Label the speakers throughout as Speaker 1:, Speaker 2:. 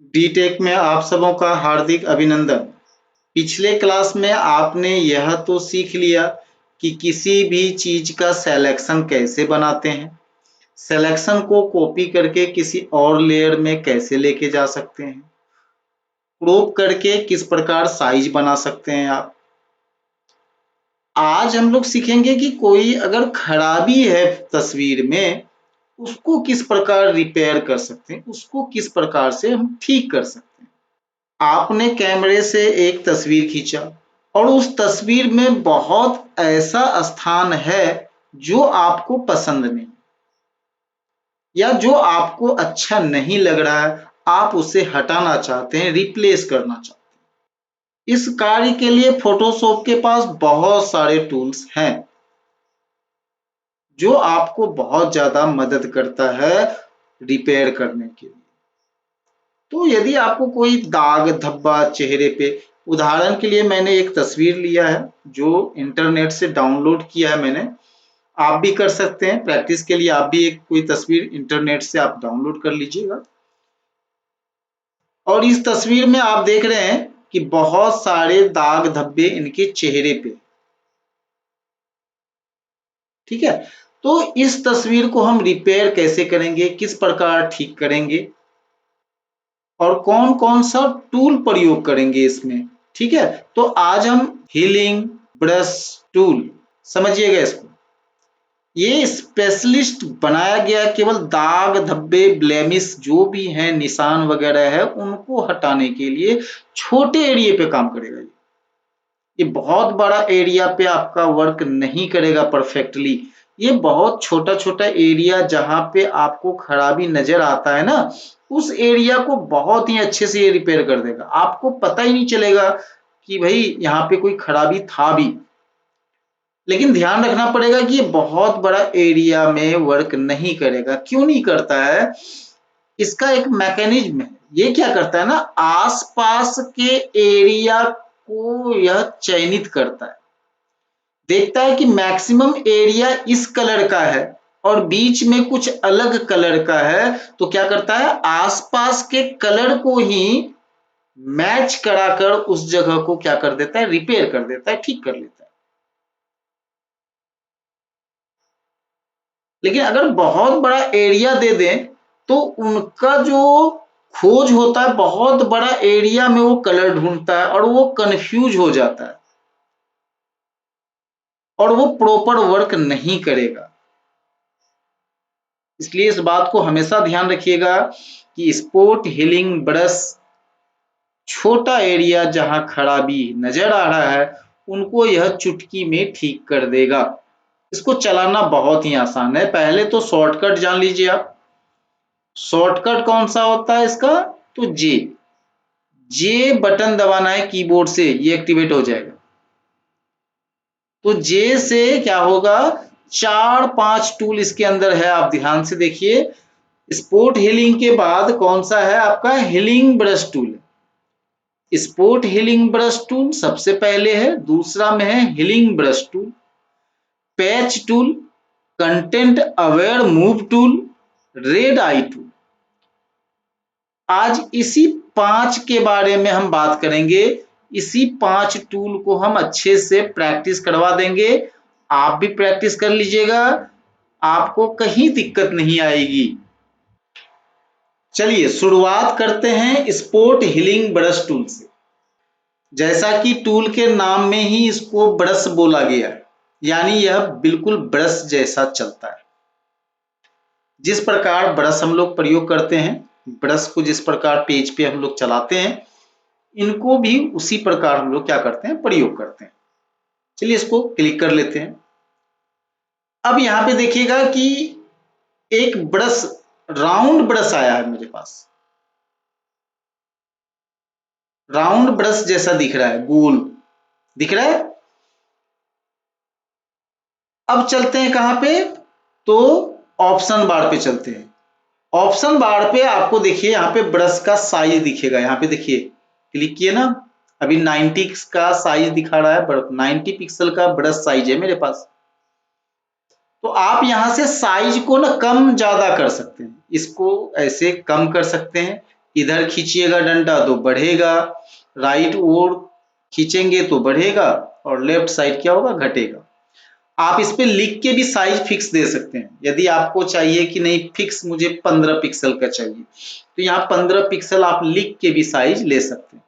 Speaker 1: BTech में आप सबों का हार्दिक अभिनंदन। पिछले क्लास में आपने यह तो सीख लिया कि किसी भी चीज का सिलेक्शन कैसे बनाते हैं, सिलेक्शन को कॉपी करके किसी और लेयर में कैसे लेके जा सकते हैं, क्रॉप करके किस प्रकार साइज बना सकते हैं आप। आज हम लोग सीखेंगे कि कोई अगर खराबी है तस्वीर में, उसको किस प्रकार रिपेयर कर सकते हैं, उसको किस प्रकार से हम ठीक कर सकते हैं। आपने कैमरे से एक तस्वीर खींचा और उस तस्वीर में बहुत ऐसा स्थान है जो आपको पसंद नहीं या जो आपको अच्छा नहीं लग रहा है, आप उसे हटाना चाहते हैं, रिप्लेस करना चाहते हैं। इस कार्य के लिए फोटोशॉप के पास बहुत सारे टूल्स हैं जो आपको बहुत ज्यादा मदद करता है रिपेयर करने के लिए। तो यदि आपको कोई दाग धब्बा चेहरे पे, उदाहरण के लिए मैंने एक तस्वीर लिया है जो इंटरनेट से डाउनलोड किया है मैंने, आप भी कर सकते हैं प्रैक्टिस के लिए। आप भी एक कोई तस्वीर इंटरनेट से आप डाउनलोड कर लीजिएगा और इस तस्वीर में आप देख रहे हैं कि बहुत सारे दाग धब्बे इनके चेहरे पे, ठीक है। तो इस तस्वीर को हम रिपेयर कैसे करेंगे, किस प्रकार ठीक करेंगे और कौन कौन सा टूल प्रयोग करेंगे इसमें, ठीक है। तो आज हम हीलिंग ब्रश टूल, समझिएगा इसको। ये स्पेशलिस्ट बनाया गया केवल दाग धब्बे ब्लेमिश जो भी हैं, निशान वगैरह है, उनको हटाने के लिए छोटे एरिया पे काम करेगा। ये बहुत बड़ा एरिया पे आपका वर्क नहीं करेगा परफेक्टली। ये बहुत छोटा छोटा एरिया जहां पे आपको खराबी नजर आता है ना, उस एरिया को बहुत ही अच्छे से ये रिपेयर कर देगा। आपको पता ही नहीं चलेगा कि भाई यहाँ पे कोई खराबी था भी। लेकिन ध्यान रखना पड़ेगा कि ये बहुत बड़ा एरिया में वर्क नहीं करेगा। क्यों नहीं करता है? इसका एक मैकेनिज्म है। ये क्या करता है ना, आसपास के एरिया को यह चयनित करता है, देखता है कि मैक्सिमम एरिया इस कलर का है और बीच में कुछ अलग कलर का है, तो क्या करता है, आसपास के कलर को ही मैच कराकर उस जगह को क्या कर देता है, रिपेयर कर देता है, ठीक कर लेता है। लेकिन अगर बहुत बड़ा एरिया दे दें तो उनका जो खोज होता है, बहुत बड़ा एरिया में वो कलर ढूंढता है और वो कंफ्यूज हो जाता है और वो प्रॉपर वर्क नहीं करेगा। इसलिए इस बात को हमेशा ध्यान रखिएगा कि स्पॉट हीलिंग ब्रश छोटा एरिया जहां खराबी नजर आ रहा है उनको यह चुटकी में ठीक कर देगा। इसको चलाना बहुत ही आसान है। पहले तो शॉर्टकट जान लीजिए आप। शॉर्टकट कौन सा होता है इसका? तो जे जे बटन दबाना है कीबोर्ड से, ये एक्टिवेट हो जाएगा। तो जे से क्या होगा, 4-5 टूल इसके अंदर है, आप ध्यान से देखिए। स्पॉट हीलिंग के बाद कौन सा है आपका, healing brush tool. Spot healing brush tool सबसे पहले है, दूसरा में है healing brush tool, patch tool, content aware move tool, red eye tool. आज इसी 5 के बारे में हम बात करेंगे। इसी 5 टूल को हम अच्छे से प्रैक्टिस करवा देंगे। आप भी प्रैक्टिस कर लीजिएगा, आपको कहीं दिक्कत नहीं आएगी। चलिए शुरुआत करते हैं स्पॉट हीलिंग ब्रश टूल से। जैसा कि टूल के नाम में ही इसको ब्रश बोला गया है, यानी यह बिल्कुल ब्रश जैसा चलता है। जिस प्रकार ब्रश हम लोग प्रयोग करते हैं, ब्रश को जिस प्रकार पेज पे हम लोग चलाते हैं, इनको भी उसी प्रकार हम लोग क्या करते हैं, प्रयोग करते हैं। चलिए इसको क्लिक कर लेते हैं। अब यहाँ पे देखिएगा कि एक ब्रश, राउंड ब्रश आया है मेरे पास। राउंड ब्रश जैसा दिख रहा है, गोल दिख रहा है। अब चलते हैं कहां पे, तो ऑप्शन बार पे चलते हैं। ऑप्शन बार पे आपको देखिए यहाँ पे ब्रश का साइज दिखेगा। यहाँ पे देखिए, क्लिक किए ना, अभी 90 का साइज दिखा रहा है, 90 पिक्सल का ब्रश साइज है मेरे पास। तो आप यहां से साइज को ना कम ज्यादा कर सकते हैं। इसको ऐसे कम कर सकते हैं, इधर खींचिएगा डंडा तो बढ़ेगा, राइट ओर खींचेंगे तो बढ़ेगा, और लेफ्ट साइड क्या होगा, घटेगा। आप इस पे लिख के भी साइज फिक्स दे सकते हैं। यदि आपको चाहिए कि नहीं फिक्स मुझे 15 पिक्सल का चाहिए, तो यहाँ 15 पिक्सल आप लिख के भी साइज ले सकते हैं।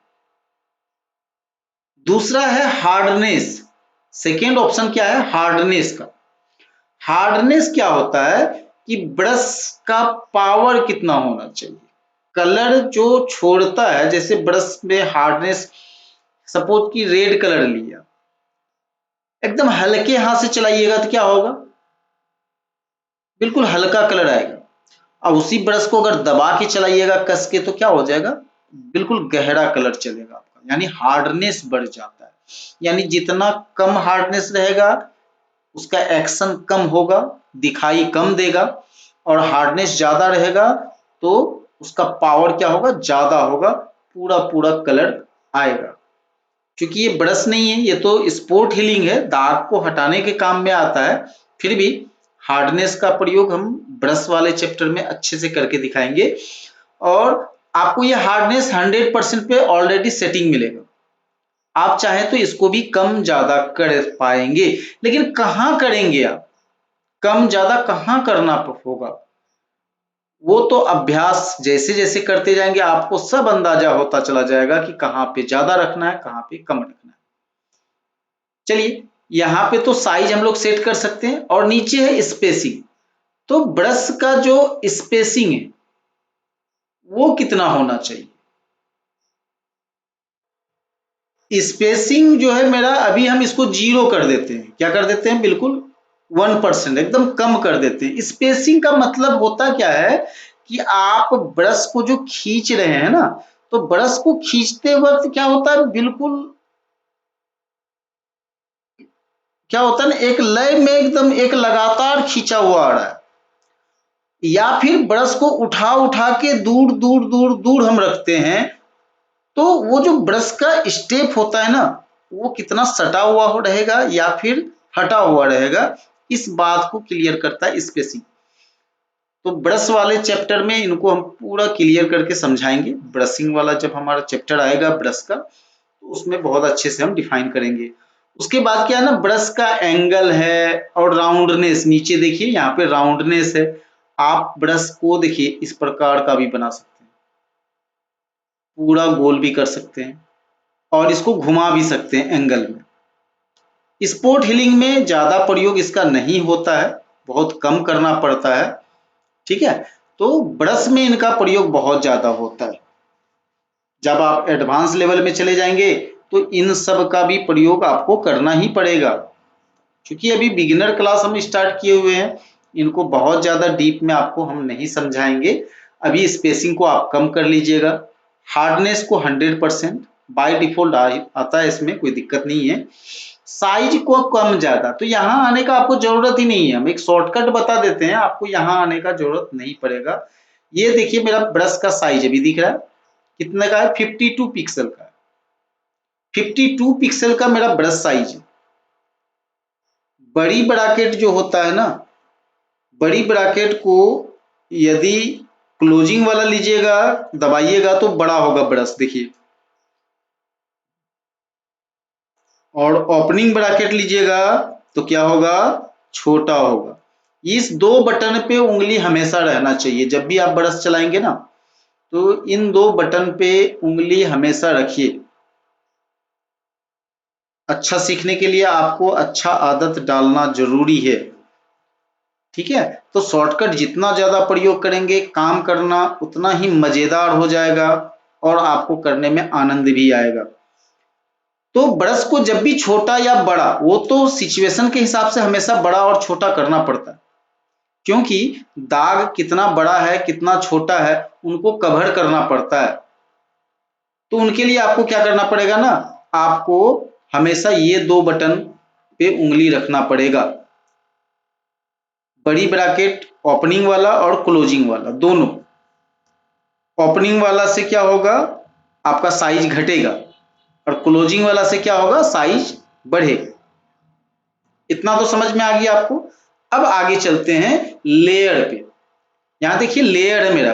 Speaker 1: दूसरा है हार्डनेस। सेकेंड ऑप्शन क्या है, हार्डनेस का। हार्डनेस क्या होता है कि ब्रश का पावर कितना होना चाहिए, कलर जो छोड़ता है, जैसे ब्रश में हार्डनेस, सपोज कि रेड कलर लिया, एकदम हल्के हाथ से चलाइएगा तो क्या होगा, बिल्कुल हल्का कलर आएगा। अब उसी ब्रश को अगर दबा के चलाइएगा कस के तो क्या हो जाएगा, बिल्कुल गहरा कलर चलेगा आपका, यानी हार्डनेस बढ़ जाता है। यानी जितना कम हार्डनेस रहेगा उसका एक्शन कम होगा, दिखाई कम देगा, और हार्डनेस ज्यादा रहेगा तो उसका पावर क्या होगा, ज्यादा होगा, पूरा पूरा कलर आएगा। क्योंकि ये ब्रश नहीं है, ये तो स्पॉट हीलिंग है, दाग को हटाने के काम में आता है। फिर भी हार्डनेस का प्रयोग हम ब्रश वाले चैप्टर में अच्छे से करके दिखाएंगे, और आपको ये हार्डनेस 100% पे ऑलरेडी सेटिंग मिलेगा। आप चाहें तो इसको भी कम ज्यादा कर पाएंगे, लेकिन कहाँ करेंगे आप, कम ज्यादा कहाँ करना होगा, वो तो अभ्यास जैसे जैसे करते जाएंगे आपको सब अंदाजा होता चला जाएगा कि कहाँ पे ज्यादा रखना है, कहाँ पे कम रखना है। चलिए, यहाँ पे तो साइज हम लोग सेट कर सकते हैं, और नीचे है स्पेसिंग। तो ब्रश का जो स्पेसिंग है वो कितना होना चाहिए। स्पेसिंग जो है मेरा, अभी हम इसको 0 कर देते हैं, क्या कर देते हैं, बिल्कुल 1%, एकदम कम कर देते हैं। स्पेसिंग का मतलब होता क्या है कि आप ब्रश को जो खींच रहे हैं ना, तो ब्रश को खींचते वक्त क्या होता है, बिल्कुल क्या होता है ना, एक लय में एकदम एक लगातार खींचा हुआ आ रहा है। या फिर ब्रश को उठा उठा के दूर दूर दूर दूर हम रखते हैं, तो वो जो ब्रश का स्टेप होता है ना, वो कितना सटा हुआ हो रहेगा या फिर हटा हुआ रहेगा, इस बात को क्लियर करता है स्पेसिंग। तो ब्रश वाले चैप्टर में इनको हम पूरा क्लियर करके समझाएंगे। ब्रशिंग वाला जब हमारा चैप्टर आएगा ब्रश का, तो उसमें बहुत अच्छे से हम डिफाइन करेंगे। उसके बाद क्या है ना, ब्रश का एंगल है और राउंडनेस, नीचे देखिए यहाँ पे राउंडनेस है। आप ब्रश को देखिए इस प्रकार का भी बना सकते हैं, पूरा गोल भी कर सकते हैं, और इसको घुमा भी सकते हैं एंगल में। स्पोर्ट हीलिंग में ज्यादा प्रयोग इसका नहीं होता है, बहुत कम करना पड़ता है, ठीक है। तो ब्रश में इनका प्रयोग बहुत ज्यादा होता है। जब आप एडवांस लेवल में चले जाएंगे तो इन सब का भी प्रयोग आपको करना ही पड़ेगा, क्योंकि अभी बिगिनर क्लास हम स्टार्ट किए हुए हैं, इनको बहुत ज्यादा डीप में आपको हम नहीं समझाएंगे। अभी स्पेसिंग को आप कम कर लीजिएगा, हार्डनेस को 100% बाय डिफॉल्ट आता है, इसमें कोई दिक्कत नहीं है। साइज को कम ज्यादा, तो यहाँ आने का आपको जरूरत ही नहीं है, हम एक शॉर्टकट बता देते हैं, आपको यहाँ आने का जरूरत नहीं पड़ेगा। ये देखिए मेरा ब्रश का साइज अभी दिख रहा है, कितने का है, 52 पिक्सल का है। 52 पिक्सल का मेरा ब्रश साइज है। बड़ी ब्रैकेट जो होता है ना, बड़ी ब्रैकेट को यदि क्लोजिंग वाला लीजिएगा, दबाइएगा तो बड़ा होगा ब्रश, देखिए, और ओपनिंग ब्रैकेट लीजिएगा तो क्या होगा, छोटा होगा। इस दो बटन पे उंगली हमेशा रहना चाहिए, जब भी आप ब्रश चलाएंगे ना, तो इन दो बटन पे उंगली हमेशा रखिए। अच्छा सीखने के लिए आपको अच्छा आदत डालना जरूरी है, ठीक है। तो शॉर्टकट जितना ज्यादा प्रयोग करेंगे, काम करना उतना ही मजेदार हो जाएगा, और आपको करने में आनंद भी आएगा। तो ब्रश को जब भी छोटा या बड़ा, वो तो सिचुएशन के हिसाब से हमेशा बड़ा और छोटा करना पड़ता है, क्योंकि दाग कितना बड़ा है कितना छोटा है उनको कवर करना पड़ता है। तो उनके लिए आपको क्या करना पड़ेगा ना, आपको हमेशा ये दो बटन पे उंगली रखना पड़ेगा, बड़ी ब्रैकेट ओपनिंग वाला और क्लोजिंग वाला दोनों। ओपनिंग वाला से क्या होगा, आपका साइज घटेगा, और क्लोजिंग वाला से क्या होगा, साइज बढ़ेगा। इतना तो समझ में आ गया आपको। अब आगे चलते हैं लेयर पे। यहां देखिए लेयर है मेरा,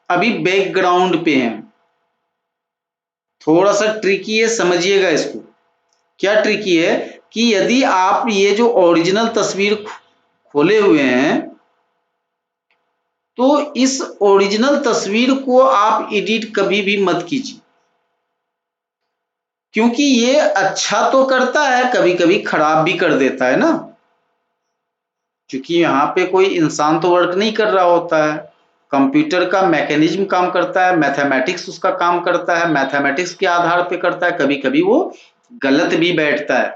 Speaker 1: अभी बैकग्राउंड पे हैं, थोड़ा सा ट्रिकी है, समझिएगा इसको। क्या ट्रिकी है कि यदि आप ये जो ओरिजिनल तस्वीर खोले हुए हैं तो इस ओरिजिनल तस्वीर को आप एडिट कभी भी मत कीजिए, क्योंकि ये अच्छा तो करता है, कभी कभी खराब भी कर देता है ना, क्योंकि यहाँ पे कोई इंसान तो वर्क नहीं कर रहा होता है, कंप्यूटर का मैकेनिज्म काम करता है, मैथमेटिक्स उसका काम करता है, मैथमेटिक्स के आधार पे करता है, कभी कभी वो गलत भी बैठता है।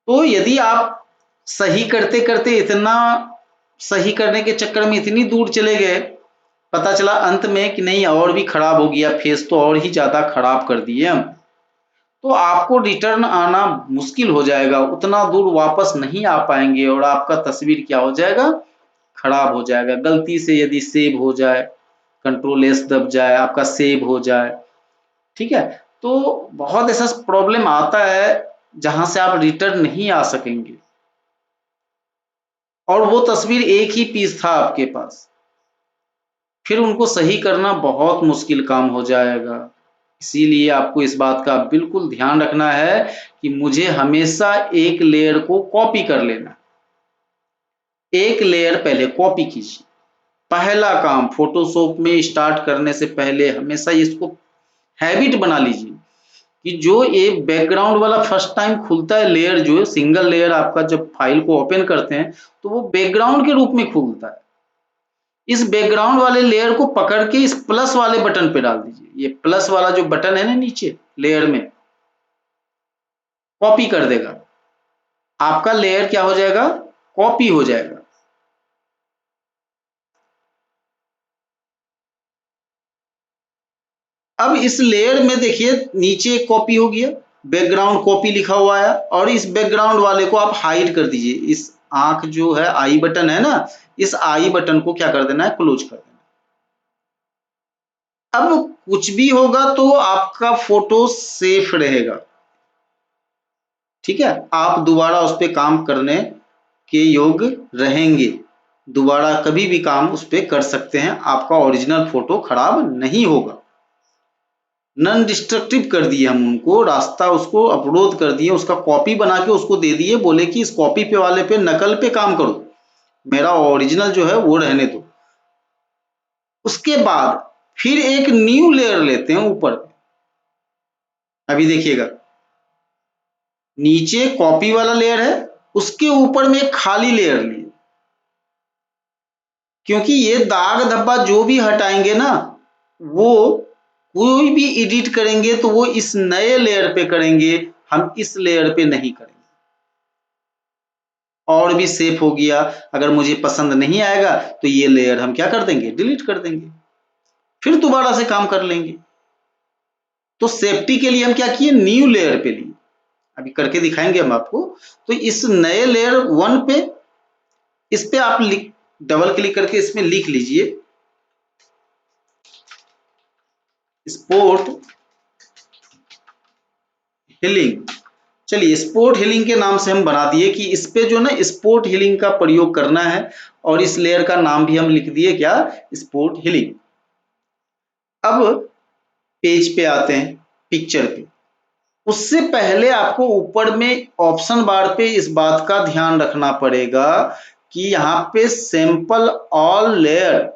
Speaker 1: तो यदि आप सही करते करते इतना सही करने के चक्कर में इतनी दूर चले गए, पता चला अंत में कि नहीं और भी खराब हो गया, फेस तो और ही ज्यादा खराब कर दिए हम, तो आपको रिटर्न आना मुश्किल हो जाएगा, उतना दूर वापस नहीं आ पाएंगे और आपका तस्वीर क्या हो जाएगा, खराब हो जाएगा। गलती से यदि सेव हो जाए, कंट्रोल एस दब जाए, आपका सेव हो जाए, ठीक है, तो बहुत ऐसा प्रॉब्लम आता है जहां से आप रिटर्न नहीं आ सकेंगे, और वो तस्वीर एक ही पीस था आपके पास, फिर उनको सही करना बहुत मुश्किल काम हो जाएगा। इसीलिए आपको इस बात का बिल्कुल ध्यान रखना है कि मुझे हमेशा एक लेयर को कॉपी कर लेना, एक लेयर पहले कॉपी कीजिए। पहला काम फोटोशॉप में स्टार्ट करने से पहले हमेशा इसको हैबिट बना लीजिए कि जो ये बैकग्राउंड वाला फर्स्ट टाइम खुलता है लेयर, जो है सिंगल लेयर आपका, जब फाइल को ओपन करते हैं तो वो बैकग्राउंड के रूप में खुलता है। इस बैकग्राउंड वाले लेयर को पकड़ के इस प्लस वाले बटन पे डाल दीजिए, ये प्लस वाला जो बटन है ना नीचे लेयर में, कॉपी कर देगा, आपका लेयर क्या हो जाएगा, कॉपी हो जाएगा। अब इस लेयर में देखिए नीचे एक कॉपी हो गया, बैकग्राउंड कॉपी लिखा हुआ है, और इस बैकग्राउंड वाले को आप हाइड कर दीजिए। इस आंख जो है आई बटन है ना, इस आई बटन को क्या कर देना है, क्लोज कर देना। अब कुछ भी होगा तो आपका फोटो सेफ रहेगा, ठीक है, आप दोबारा उस पर काम करने के योग्य रहेंगे, दोबारा कभी भी काम उस पर कर सकते हैं, आपका ओरिजिनल फोटो खराब नहीं होगा। नॉन डिस्ट्रक्टिव कर दिए हम उनको, रास्ता उसको अवरोध कर दिए, उसका कॉपी बना के उसको दे दिए, बोले कि इस कॉपी पे वाले पे नकल पे काम करो, मेरा ओरिजिनल जो है वो रहने दो। उसके बाद फिर एक न्यू लेयर लेते हैं ऊपर, अभी देखिएगा नीचे कॉपी वाला लेयर है, उसके ऊपर में एक खाली लेयर लिए, क्योंकि ये दाग धब्बा जो भी हटाएंगे ना, वो कोई भी एडिट करेंगे तो वो इस नए लेयर पे करेंगे, हम इस लेयर पे नहीं करेंगे। और भी सेफ हो गया, अगर मुझे पसंद नहीं आएगा तो ये लेयर हम क्या कर देंगे, डिलीट कर देंगे, फिर दोबारा से काम कर लेंगे। तो सेफ्टी के लिए हम क्या किए, न्यू लेयर पे लिए, अभी करके दिखाएंगे हम आपको। तो इस नए लेयर वन पे, इस पे आप डबल क्लिक करके इसमें लिख लीजिए स्पोर्ट हीलिंग। चलिए स्पोर्ट हीलिंग के नाम से हम बना दिए कि इस पे जो ना स्पोर्ट हीलिंग का प्रयोग करना है, और इस लेयर का नाम भी हम लिख दिए क्या, स्पोर्ट हीलिंग। अब पेज पे आते हैं, पिक्चर पे। उससे पहले आपको ऊपर में ऑप्शन बार पे इस बात का ध्यान रखना पड़ेगा कि यहाँ पे सैंपल ऑल लेयर,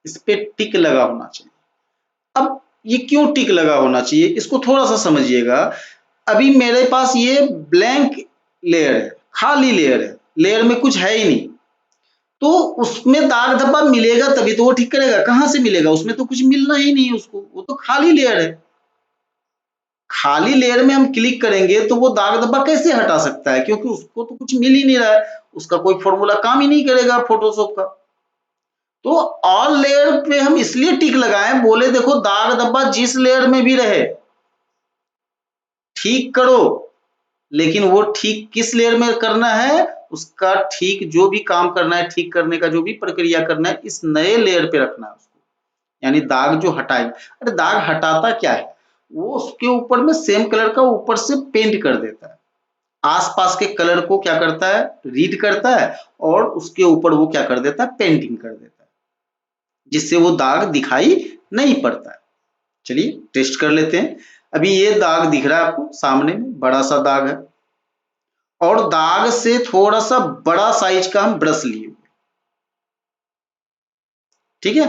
Speaker 1: इस पे टिक लगा होना चाहिए। अब ये क्यों टिक लगा होना चाहिए, इसको थोड़ा सा समझिएगा। अभी मेरे पास ये ब्लैंक लेयर है, खाली लेयर है, लेयर में कुछ है ही नहीं, तो उसमें दाग धब्बा मिलेगा तभी तो वो ठीक करेगा, कहाँ से मिलेगा, उसमें तो कुछ मिलना ही नहीं उसको, वो तो खाली लेयर है। खाली लेयर में हम क्लिक करेंगे तो वो दाग धब्बा कैसे हटा सकता है, क्योंकि उसको तो कुछ मिल ही नहीं रहा है, उसका कोई फॉर्मूला काम ही नहीं करेगा फोटोशॉप का। तो ऑल लेयर पे हम इसलिए टिक लगाएं, बोले देखो दाग धब्बा जिस लेयर में भी रहे ठीक करो, लेकिन वो ठीक किस लेयर में करना है, उसका ठीक जो भी काम करना है, ठीक करने का जो भी प्रक्रिया करना है, इस नए लेयर पे रखना है उसको, यानी दाग जो हटाए। अरे दाग हटाता क्या है, वो उसके ऊपर में सेम कलर का ऊपर से पेंट कर देता है, आसपास के कलर को क्या करता है, रीड करता है, और उसके ऊपर वो क्या कर देता है, पेंटिंग कर देता है। जिससे वो दाग दिखाई नहीं पड़ता है। चलिए टेस्ट कर लेते हैं। अभी ये दाग दिख रहा है आपको सामने में, बड़ा सा दाग है, और दाग से थोड़ा सा बड़ा साइज का हम ब्रश लिए, ठीक है।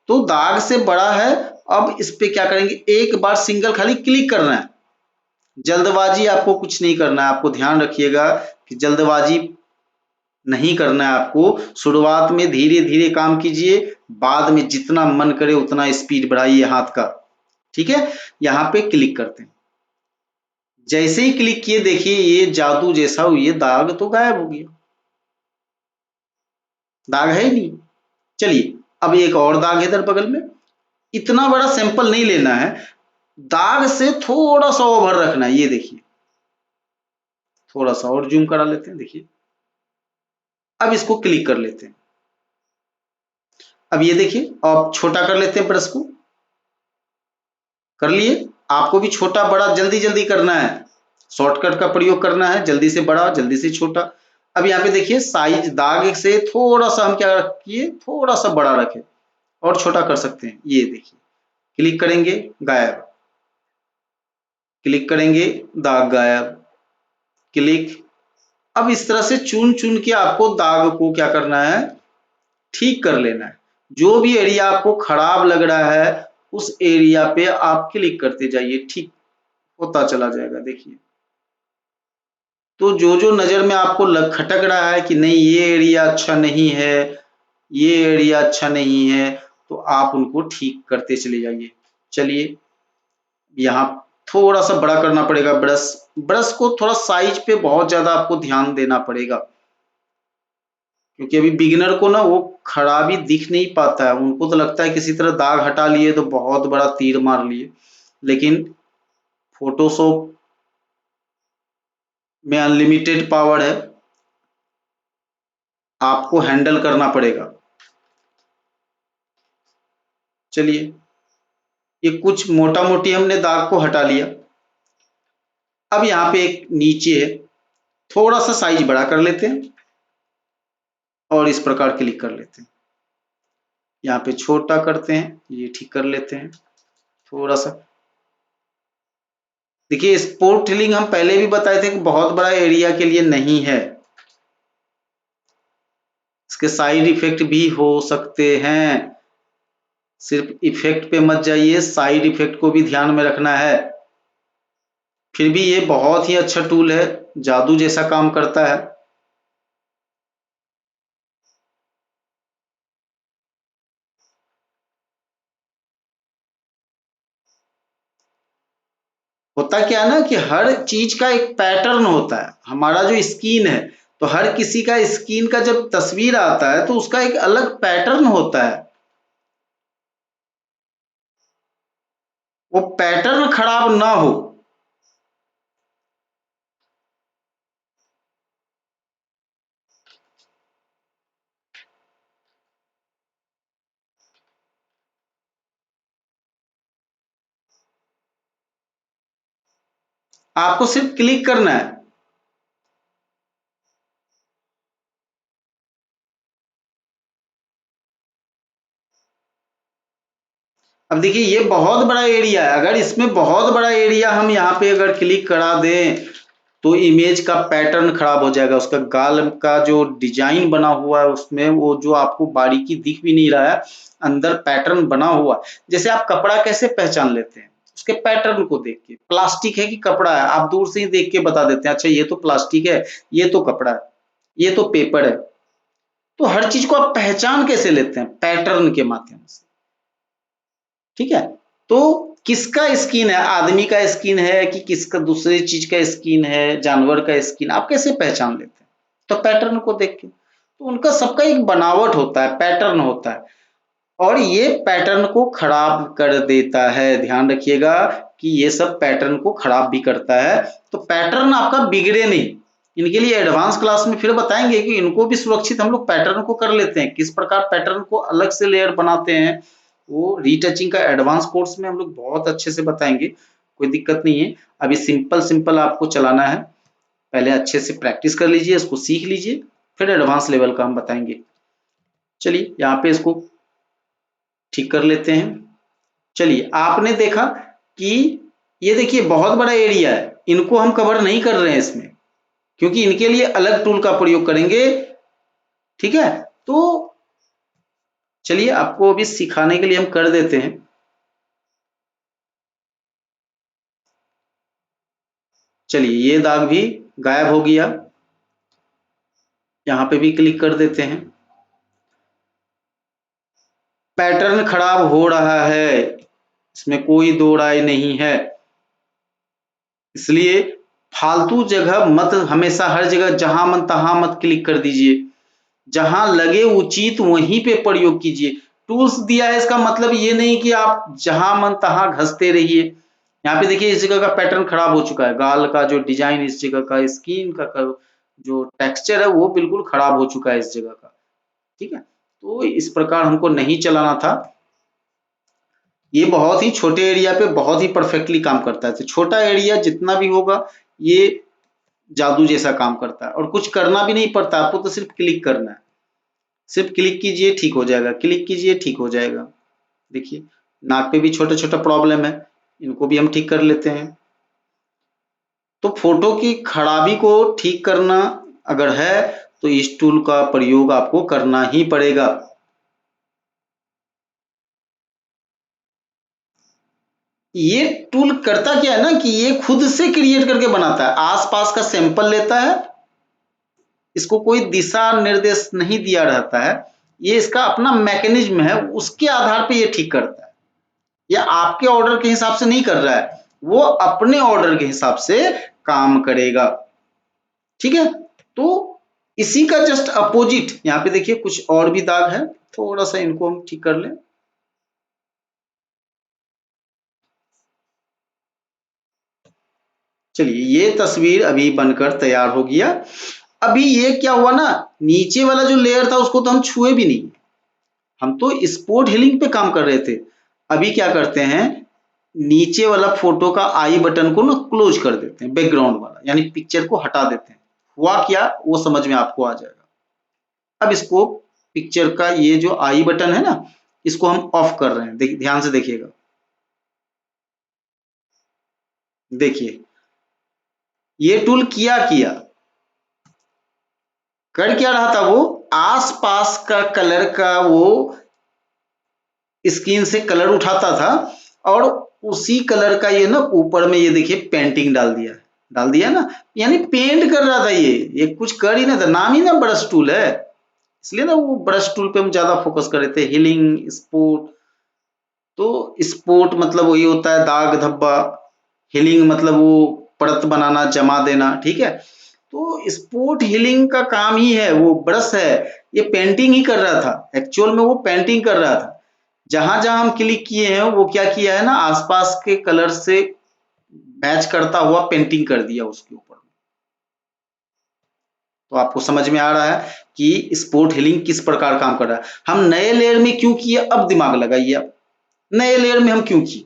Speaker 1: तो दाग से बड़ा है। अब इस पे क्या करेंगे, एक बार सिंगल खाली क्लिक करना है। जल्दबाजी आपको कुछ नहीं करना है, आपको ध्यान रखिएगा कि जल्दबाजी नहीं करना है आपको। शुरुआत में धीरे धीरे काम कीजिए, बाद में जितना मन करे उतना स्पीड बढ़ाइए हाथ का, ठीक है। यहाँ पे क्लिक करते हैं। जैसे ही क्लिक किए देखिए ये जादू जैसा हुई, ये दाग तो गायब हो गया, दाग है ही नहीं। चलिए अब एक और दाग है इधर बगल में। इतना बड़ा सैंपल नहीं लेना है, दाग से थोड़ा सा ओवर रखना है। ये देखिए, थोड़ा सा और जूम करा लेते हैं, देखिए। अब इसको क्लिक कर लेते हैं। अब ये देखिए, अब छोटा कर लेते हैं ब्रश को। कर लिए। आपको भी छोटा बड़ा जल्दी जल्दी करना है, शॉर्टकट का प्रयोग करना है, जल्दी से बड़ा जल्दी से छोटा। अब यहाँ पे देखिए साइज दाग से थोड़ा सा हम क्या किए, थोड़ा सा बड़ा रखें, और छोटा कर सकते हैं। ये देखिए, क्लिक करेंगे गायब, क्लिक करेंगे दाग गायब, क्लिक। अब इस तरह से चुन चुन के आपको दाग को क्या करना है, ठीक कर लेना है। जो भी एरिया आपको खराब लग रहा है उस एरिया पे आप क्लिक करते जाइए, ठीक होता चला जाएगा। देखिए, तो जो जो नजर में आपको खटक रहा है कि नहीं ये एरिया अच्छा नहीं है, ये एरिया अच्छा नहीं है, तो आप उनको ठीक करते चले जाइए। चलिए यहाँ थोड़ा सा बड़ा करना पड़ेगा ब्रश, ब्रश को थोड़ा साइज पे बहुत ज्यादा आपको ध्यान देना पड़ेगा, क्योंकि अभी बिगिनर को ना वो खराबी दिख नहीं पाता है। उनको तो लगता है किसी तरह दाग हटा लिए तो बहुत बड़ा तीर मार लिए, लेकिन फोटोशॉप में अनलिमिटेड पावर है, आपको हैंडल करना पड़ेगा। चलिए ये कुछ मोटा मोटी हमने दाग को हटा लिया। अब यहाँ पे एक नीचे है, थोड़ा सा साइज बड़ा कर लेते हैं और इस प्रकार क्लिक कर लेते हैं। यहाँ पे छोटा करते हैं, ये ठीक कर लेते हैं थोड़ा सा। देखिए स्पोर्ट हीलिंग हम पहले भी बताए थे कि बहुत बड़ा एरिया के लिए नहीं है, इसके साइड इफेक्ट भी हो सकते हैं। सिर्फ इफेक्ट पे मत जाइए, साइड इफेक्ट को भी ध्यान में रखना है। फिर भी ये बहुत ही अच्छा टूल है, जादू जैसा काम करता है। होता क्या है ना कि हर चीज का एक पैटर्न होता है। हमारा जो स्किन है, तो हर किसी का स्किन का जब तस्वीर आता है तो उसका एक अलग पैटर्न होता है। वो पैटर्न खराब ना हो, आपको सिर्फ क्लिक करना है। अब देखिए ये बहुत बड़ा एरिया है, अगर इसमें बहुत बड़ा एरिया हम यहाँ पे अगर क्लिक करा दें तो इमेज का पैटर्न खराब हो जाएगा। उसका गाल का जो डिजाइन बना हुआ है उसमें वो जो आपको बारीकी दिख भी नहीं रहा है, अंदर पैटर्न बना हुआ है। जैसे आप कपड़ा कैसे पहचान लेते हैं, उसके पैटर्न को देख के। प्लास्टिक है कि कपड़ा है, आप दूर से ही देख के बता देते हैं, अच्छा ये तो प्लास्टिक है, ये तो कपड़ा है, ये तो पेपर है। तो हर चीज को आप पहचान कैसे लेते हैं, पैटर्न के माध्यम से, ठीक है। तो किसका स्किन है, आदमी का स्किन है कि किसका दूसरे चीज का स्किन है, जानवर का स्किन, आप कैसे पहचान लेते हैं, तो पैटर्न को देख के। तो उनका सबका एक बनावट होता है, पैटर्न होता है, और ये पैटर्न को खराब कर देता है। ध्यान रखिएगा कि ये सब पैटर्न को खराब भी करता है। तो पैटर्न आपका बिगड़े नहीं, इनके लिए एडवांस क्लास में फिर बताएंगे कि इनको भी सुरक्षित हम लोग पैटर्न को कर लेते हैं, किस प्रकार पैटर्न को अलग से लेयर बनाते हैं। वो रीटचिंग का एडवांस कोर्स में हम लोग बहुत अच्छे से बताएंगे, कोई दिक्कत नहीं है। अभी सिंपल सिंपल आपको चलाना है, पहले अच्छे से प्रैक्टिस कर लीजिए, इसको सीख लीजिए, फिर एडवांस लेवल का हम बताएंगे। चलिए यहाँ पे इसको ठीक कर लेते हैं। चलिए, आपने देखा कि ये देखिए बहुत बड़ा एरिया है, इनको हम कवर नहीं कर रहे हैं इसमें, क्योंकि इनके लिए अलग टूल का प्रयोग करेंगे। ठीक है, तो चलिए आपको अभी सिखाने के लिए हम कर देते हैं। चलिए, ये दाग भी गायब हो गया, यहां पे भी क्लिक कर देते हैं। पैटर्न खराब हो रहा है, इसमें कोई दो राय नहीं है, इसलिए फालतू जगह मत, हमेशा हर जगह जहां मन तहां मत क्लिक कर दीजिए, जहां लगे उचित वहीं पे प्रयोग कीजिए। टूल्स दिया है, इसका मतलब ये नहीं कि आप जहां मन तहां घसते रहिए। यहाँ पे देखिए इस जगह का पैटर्न खराब हो चुका है, गाल का जो डिजाइन, इस जगह का स्किन का जो टेक्सचर है वो बिल्कुल खराब हो चुका है इस जगह का। ठीक है, तो इस प्रकार हमको नहीं चलाना था। ये बहुत ही छोटे एरिया पे बहुत ही परफेक्टली काम करता है, तो छोटा एरिया जितना भी होगा ये जादू जैसा काम करता है, और कुछ करना भी नहीं पड़ता, आपको तो सिर्फ क्लिक करना है। सिर्फ क्लिक कीजिए, ठीक हो जाएगा, क्लिक कीजिए, ठीक हो जाएगा। देखिए नाक पे भी छोटा छोटा प्रॉब्लम है, इनको भी हम ठीक कर लेते हैं। तो फोटो की खराबी को ठीक करना अगर है तो इस टूल का प्रयोग आपको करना ही पड़ेगा। ये टूल करता क्या है ना कि ये खुद से क्रिएट करके बनाता है, आसपास का सैंपल लेता है, इसको कोई दिशा निर्देश नहीं दिया रहता है, ये इसका अपना मैकेनिज्म है, उसके आधार पे ये ठीक करता है। ये आपके ऑर्डर के हिसाब से नहीं कर रहा है, वो अपने ऑर्डर के हिसाब से काम करेगा। ठीक है, तो इसी का जस्ट अपोजिट यहाँ पे देखिए कुछ और भी दाग है, थोड़ा सा इनको हम ठीक कर लें। चलिए, ये तस्वीर अभी बनकर तैयार हो गया। अभी ये क्या हुआ ना, नीचे वाला जो लेयर था उसको तो हम छुए भी नहीं, हम तो स्पॉट हीलिंग पे काम कर रहे थे। अभी क्या करते हैं, नीचे वाला फोटो का आई बटन को ना क्लोज कर देते हैं, बैकग्राउंड वाला, यानी पिक्चर को हटा देते हैं। हुआ क्या वो समझ में आपको आ जाएगा। अब इसको, पिक्चर का ये जो आई बटन है ना, इसको हम ऑफ कर रहे हैं, ध्यान से देखिएगा। देखिए ये टूल किया किया कर क्या रहा था, वो आसपास का कलर का वो स्किन से कलर उठाता था, और उसी कलर का ये ना ऊपर में ये देखिए पेंटिंग डाल दिया ना, यानी पेंट कर रहा था। ये कुछ कर ही नहीं था, नाम ही ना ब्रश टूल है, इसलिए ना वो ब्रश टूल पे हम ज्यादा फोकस कर रहे थे। हीलिंग स्पोर्ट, तो स्पोर्ट मतलब वही होता है दाग धब्बा, हीलिंग मतलब वो परत बनाना, जमा देना। ठीक है, तो स्पोर्ट हीलिंग का काम ही है, वो ब्रश है, ये पेंटिंग ही कर रहा था, एक्चुअल में वो पेंटिंग कर रहा था। जहां जहां हम क्लिक किए हैं वो क्या किया है ना, आसपास के कलर से मैच करता हुआ पेंटिंग कर दिया उसके ऊपर। तो आपको समझ में आ रहा है कि स्पोर्ट हीलिंग किस प्रकार काम कर रहा है। हम नए लेयर में क्यों किए, अब दिमाग लगाइए, अब नए लेयर में हम क्यों किए।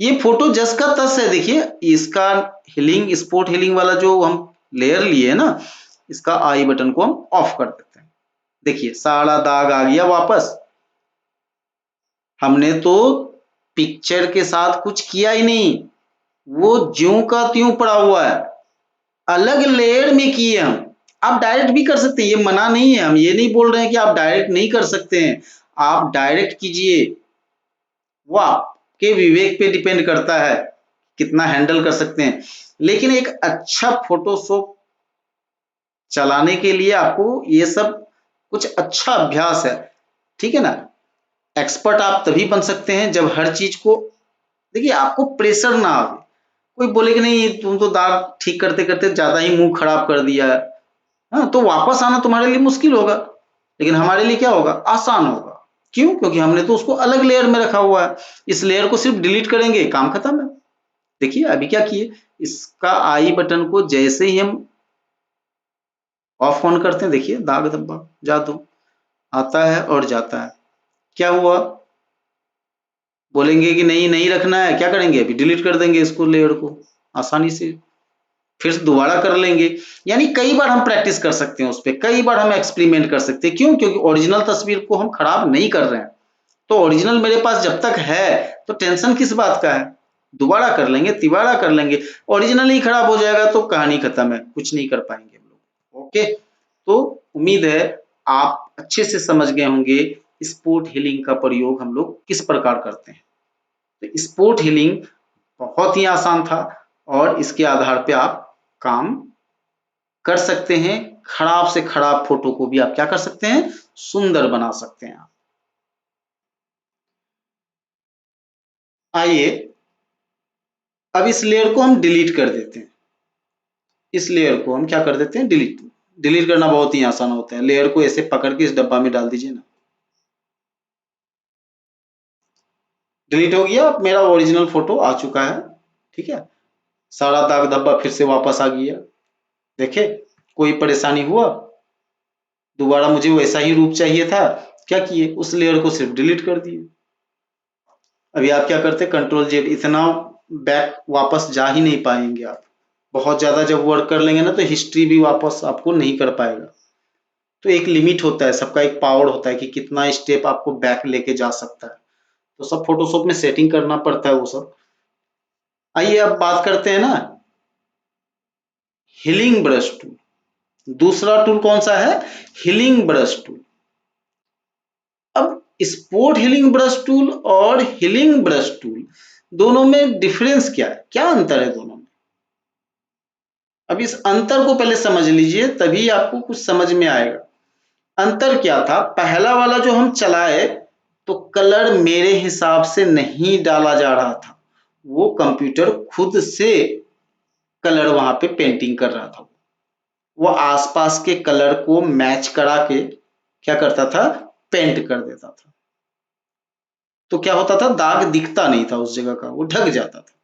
Speaker 1: ये फोटो जस का तस है, देखिए इसका हीलिंग, स्पोर्ट हीलिंग वाला जो हम लेयर लिए है ना, इसका आई बटन को हम ऑफ कर देते हैं। देखिए सारा दाग आ गया वापस, हमने तो पिक्चर के साथ कुछ किया ही नहीं, वो ज्यों का त्यों पड़ा हुआ है, अलग लेयर में किए हम। आप डायरेक्ट भी कर सकते हैं, ये मना नहीं है, हम ये नहीं बोल रहे हैं कि आप डायरेक्ट नहीं कर सकते हैं, आप डायरेक्ट कीजिए, वो आपके विवेक पे डिपेंड करता है कितना हैंडल कर सकते हैं। लेकिन एक अच्छा फोटोशॉप चलाने के लिए आपको ये सब कुछ अच्छा अभ्यास है। ठीक है ना, एक्सपर्ट आप तभी बन सकते हैं जब हर चीज को, देखिए आपको प्रेशर ना आवे, कोई बोले कि नहीं तुम तो दाग ठीक करते करते ज्यादा ही मुंह खराब कर दिया है, हाँ, तो वापस आना तुम्हारे लिए मुश्किल होगा, लेकिन हमारे लिए क्या होगा, आसान होगा। क्यों, क्योंकि हमने तो उसको अलग लेयर में रखा हुआ है, इस लेयर को सिर्फ डिलीट करेंगे, काम खत्म है। देखिए अभी क्या किए, इसका आई बटन को जैसे ही हम ऑफ ऑन करते हैं, देखिए दाग धब्बा जादू आता है और जाता है। क्या हुआ, बोलेंगे कि नहीं नहीं रखना है, क्या करेंगे, अभी डिलीट कर देंगे इसको, लेयर को आसानी से, फिर दोबारा कर लेंगे। यानी कई बार हम प्रैक्टिस कर सकते हैं उस पर, कई बार हम एक्सपेरिमेंट कर सकते हैं। क्यों, क्योंकि ओरिजिनल तस्वीर को हम खराब नहीं कर रहे हैं, तो ओरिजिनल मेरे पास जब तक है तो टेंशन किस बात का है, दोबारा कर लेंगे, तिबारा कर लेंगे। ओरिजिनल ही खराब हो जाएगा तो कहानी खत्म है, कुछ नहीं कर पाएंगे हम लोग। ओके, तो उम्मीद है आप अच्छे से समझ गए होंगे स्पोर्ट हीलिंग का प्रयोग हम लोग किस प्रकार करते हैं। तो स्पोर्ट हीलिंग बहुत ही आसान था और इसके आधार पे आप काम कर सकते हैं। खराब से खराब फोटो को भी आप क्या कर सकते हैं, सुंदर बना सकते हैं आप। आइए अब इस लेयर को हम डिलीट कर देते हैं। इस लेयर को हम क्या कर देते हैं, डिलीट। डिलीट करना बहुत ही आसान होता है, लेयर को ऐसे पकड़ के इस डब्बा में डाल दीजिए ना। डिलीट हो गया, अब मेरा ओरिजिनल फोटो आ चुका है। ठीक है, सारा दाग धब्बा फिर से वापस आ गया। देखे, कोई परेशानी हुआ, दोबारा मुझे वैसा ही रूप चाहिए था, क्या किए, उस लेयर को सिर्फ डिलीट कर दिए। अभी आप क्या करते, कंट्रोल जेड, इतना बैक वापस जा ही नहीं पाएंगे आप। बहुत ज्यादा जब वर्क कर लेंगे ना तो हिस्ट्री भी वापस आपको नहीं कर पाएगा। तो एक लिमिट होता है, सबका एक पावर होता है कि कितना स्टेप आपको बैक लेके जा सकता है। तो सब फोटोशॉप में सेटिंग करना पड़ता है वो सब। आइए अब बात करते हैं ना हीलिंग ब्रश टूल। दूसरा टूल कौन सा है, हीलिंग ब्रश टूल। अब स्पोर्ट हीलिंग ब्रश टूल और हीलिंग ब्रश टूल दोनों में डिफरेंस क्या है, क्या अंतर है दोनों में। अब इस अंतर को पहले समझ लीजिए, तभी आपको कुछ समझ में आएगा। अंतर क्या था, पहला वाला जो हम चलाए तो कलर मेरे हिसाब से नहीं डाला जा रहा था, वो कंप्यूटर खुद से कलर वहां पे पेंटिंग कर रहा था। वो आसपास के कलर को मैच करा के क्या करता था, पेंट कर देता था। तो क्या होता था, दाग दिखता नहीं था उस जगह का, वो ढक जाता था।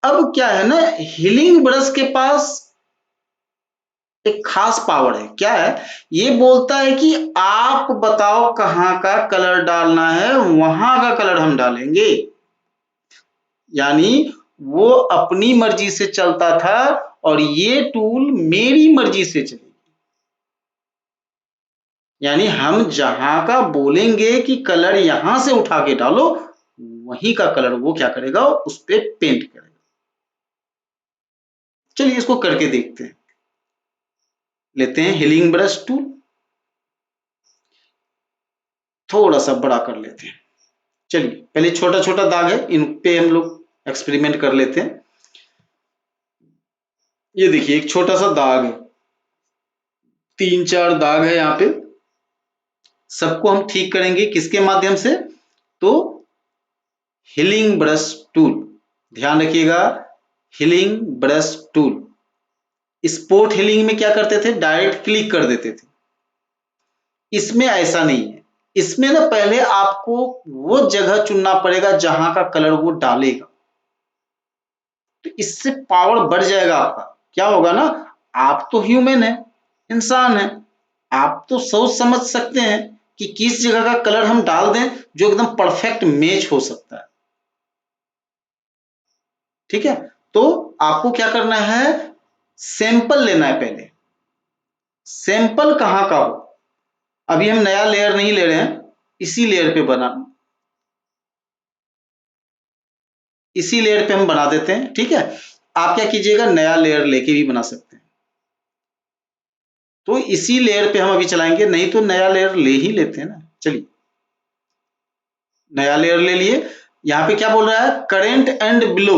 Speaker 1: अब क्या है ना, हीलिंग ब्रश के पास एक खास पावर है, क्या है, ये बोलता है कि आप बताओ कहाँ का कलर डालना है, वहां का कलर हम डालेंगे। यानी वो अपनी मर्जी से चलता था और ये टूल मेरी मर्जी से चलेगी। यानी हम जहां का बोलेंगे कि कलर यहां से उठा के डालो, वहीं का कलर वो क्या करेगा, उस पर पेंट करेगा। चलिए इसको करके देखते हैं। लेते हैं हीलिंग ब्रश टूल, थोड़ा सा बड़ा कर लेते हैं। चलिए पहले छोटा छोटा दाग है, इन पे हम लोग एक्सपेरिमेंट कर लेते हैं। ये देखिए एक छोटा सा दाग है, 3-4 दाग है यहाँ पे। सबको हम ठीक करेंगे किसके माध्यम से, तो हीलिंग ब्रश टूल। ध्यान रखिएगा, healing brush tool. Sport healing में क्या करते थे, डायरेक्ट क्लिक कर देते थे। इसमें ऐसा नहीं है, इसमें ना पहले आपको वो जगह चुनना पड़ेगा जहां का कलर वो डालेगा। तो इससे पावर बढ़ जाएगा आपका। क्या होगा ना, आप तो ह्यूमन है, इंसान है, आप तो सोच समझ सकते हैं कि किस जगह का कलर हम डाल दें जो एकदम परफेक्ट मैच हो सकता है। ठीक है, तो आपको क्या करना है, सैंपल लेना है पहले। सैंपल कहां का हो, अभी हम नया लेयर नहीं ले रहे हैं, इसी लेयर पे बना, इसी लेयर पे हम बना देते हैं। ठीक है, आप क्या कीजिएगा, नया लेयर लेके भी बना सकते हैं। तो इसी लेयर पे हम अभी चलाएंगे, नहीं तो नया लेयर ले ही लेते हैं ना। चलिए नया लेयर ले लिए। यहाँ पे क्या बोल रहा है, करेंट एंड बिलो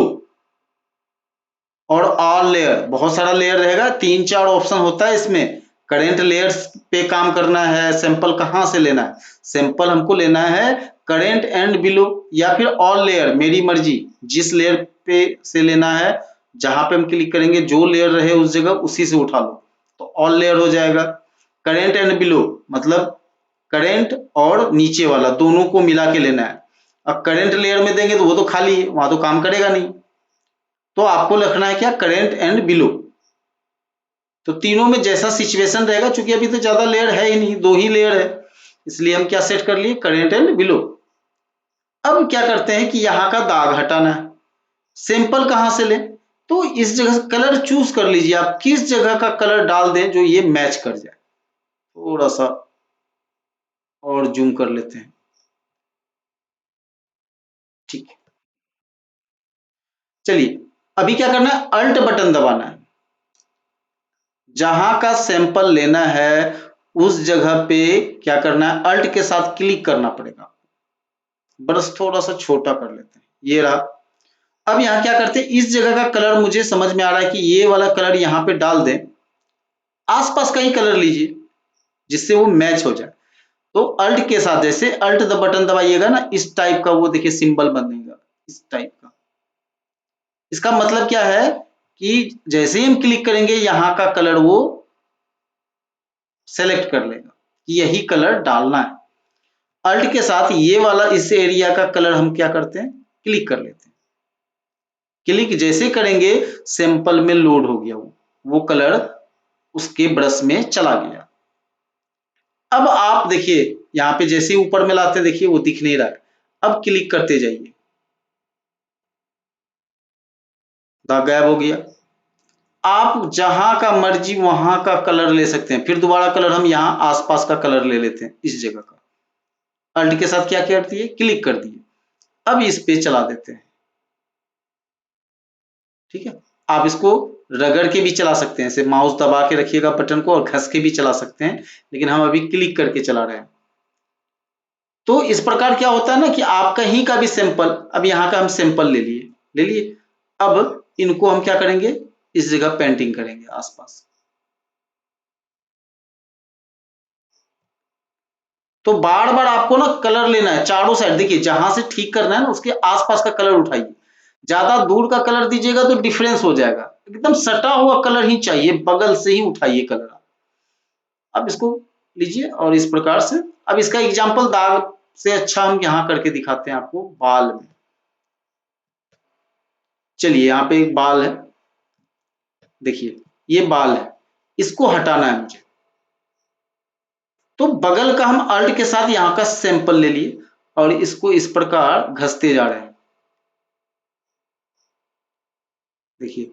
Speaker 1: और ऑल लेयर। बहुत सारा लेयर रहेगा, 3-4 ऑप्शन होता है इसमें। करेंट लेयर्स पे काम करना है, सैंपल कहाँ से लेना है, सैंपल हमको लेना है करेंट एंड बिलो या फिर ऑल लेयर, मेरी मर्जी जिस लेयर पे से लेना है। जहां पे हम क्लिक करेंगे जो लेयर रहे उस जगह उसी से उठा लो, तो ऑल लेयर हो जाएगा। करेंट एंड बिलो मतलब करेंट और नीचे वाला दोनों को मिला के लेना है। अब करेंट लेयर में देंगे तो वो तो खाली है, वहां तो काम करेगा नहीं। तो आपको लिखना है क्या, करेंट एंड बिलो। तो तीनों में जैसा सिचुएशन रहेगा, चूंकि अभी तो ज्यादा लेयर है ही नहीं, 2 ही लेयर है, इसलिए हम क्या सेट कर लिए, करेंट एंड बिलो। अब क्या करते हैं कि यहाँ का दाग हटाना है। सैंपल कहां से लें, तो इस जगह से कलर चूज कर लीजिए, आप किस जगह का कलर डाल दें जो ये मैच कर जाए। थोड़ा सा और जूम कर लेते हैं। ठीक है, चलिए अभी क्या करना है, अल्ट बटन दबाना है। जहां का सैंपल लेना है उस जगह पे क्या करना है, अल्ट के साथ क्लिक करना पड़ेगा। ब्रश थोड़ा सा छोटा कर लेते हैं, ये रहा। अब यहाँ क्या करते हैं, इस जगह का कलर मुझे समझ में आ रहा है कि ये वाला कलर यहाँ पे डाल दें, आसपास का ही कलर लीजिए जिससे वो मैच हो जाए। तो अल्ट के साथ जैसे अल्ट द बटन दबाइएगा ना, इस टाइप का वो देखिए सिंबल बनेगा, इस टाइप का। इसका मतलब क्या है कि जैसे ही हम क्लिक करेंगे यहाँ का कलर वो सेलेक्ट कर लेगा कि यही कलर डालना है। अल्ट के साथ ये वाला इस एरिया का कलर हम क्या करते हैं, क्लिक कर लेते हैं। क्लिक जैसे करेंगे सैंपल में लोड हो गया, वो कलर उसके ब्रश में चला गया। अब आप देखिए यहाँ पे जैसे ऊपर में लाते देखिए वो दिख नहीं रहा है। अब क्लिक करते जाइए, दाग गायब हो गया। आप जहां का मर्जी वहां का कलर ले सकते हैं। फिर दोबारा कलर हम यहाँ आसपास का कलर ले लेते हैं, इस जगह का। अल्ट के साथ क्या कर दिए, क्लिक कर दिए। अब इस पे चला देते हैं, ठीक है। आप इसको रगड़ के भी चला सकते हैं, ऐसे माउस दबा के रखिएगा बटन को और घस के भी चला सकते हैं, लेकिन हम अभी क्लिक करके चला रहे हैं। तो इस प्रकार क्या होता है ना कि आप कहीं का भी सैंपल, अब यहाँ का हम सैंपल ले लिए। अब इनको हम क्या करेंगे, इस जगह पेंटिंग करेंगे आसपास। तो बार बार आपको ना कलर लेना है चारों साइड। देखिए जहां से ठीक करना है ना उसके आसपास का कलर उठाइए। ज्यादा दूर का कलर दीजिएगा तो डिफरेंस हो जाएगा। एकदम सटा हुआ कलर ही चाहिए, बगल से ही उठाइए कलर। अब इसको लीजिए और इस प्रकार से, अब इसका एग्जाम्पल दाग से अच्छा हम यहाँ करके दिखाते हैं आपको बाल में। चलिए यहाँ पे एक बाल है, देखिए ये बाल है, इसको हटाना है मुझे। तो बगल का हम अल्ट के साथ यहाँ का सैंपल ले लिए और इसको इस प्रकार घसते जा रहे हैं। देखिए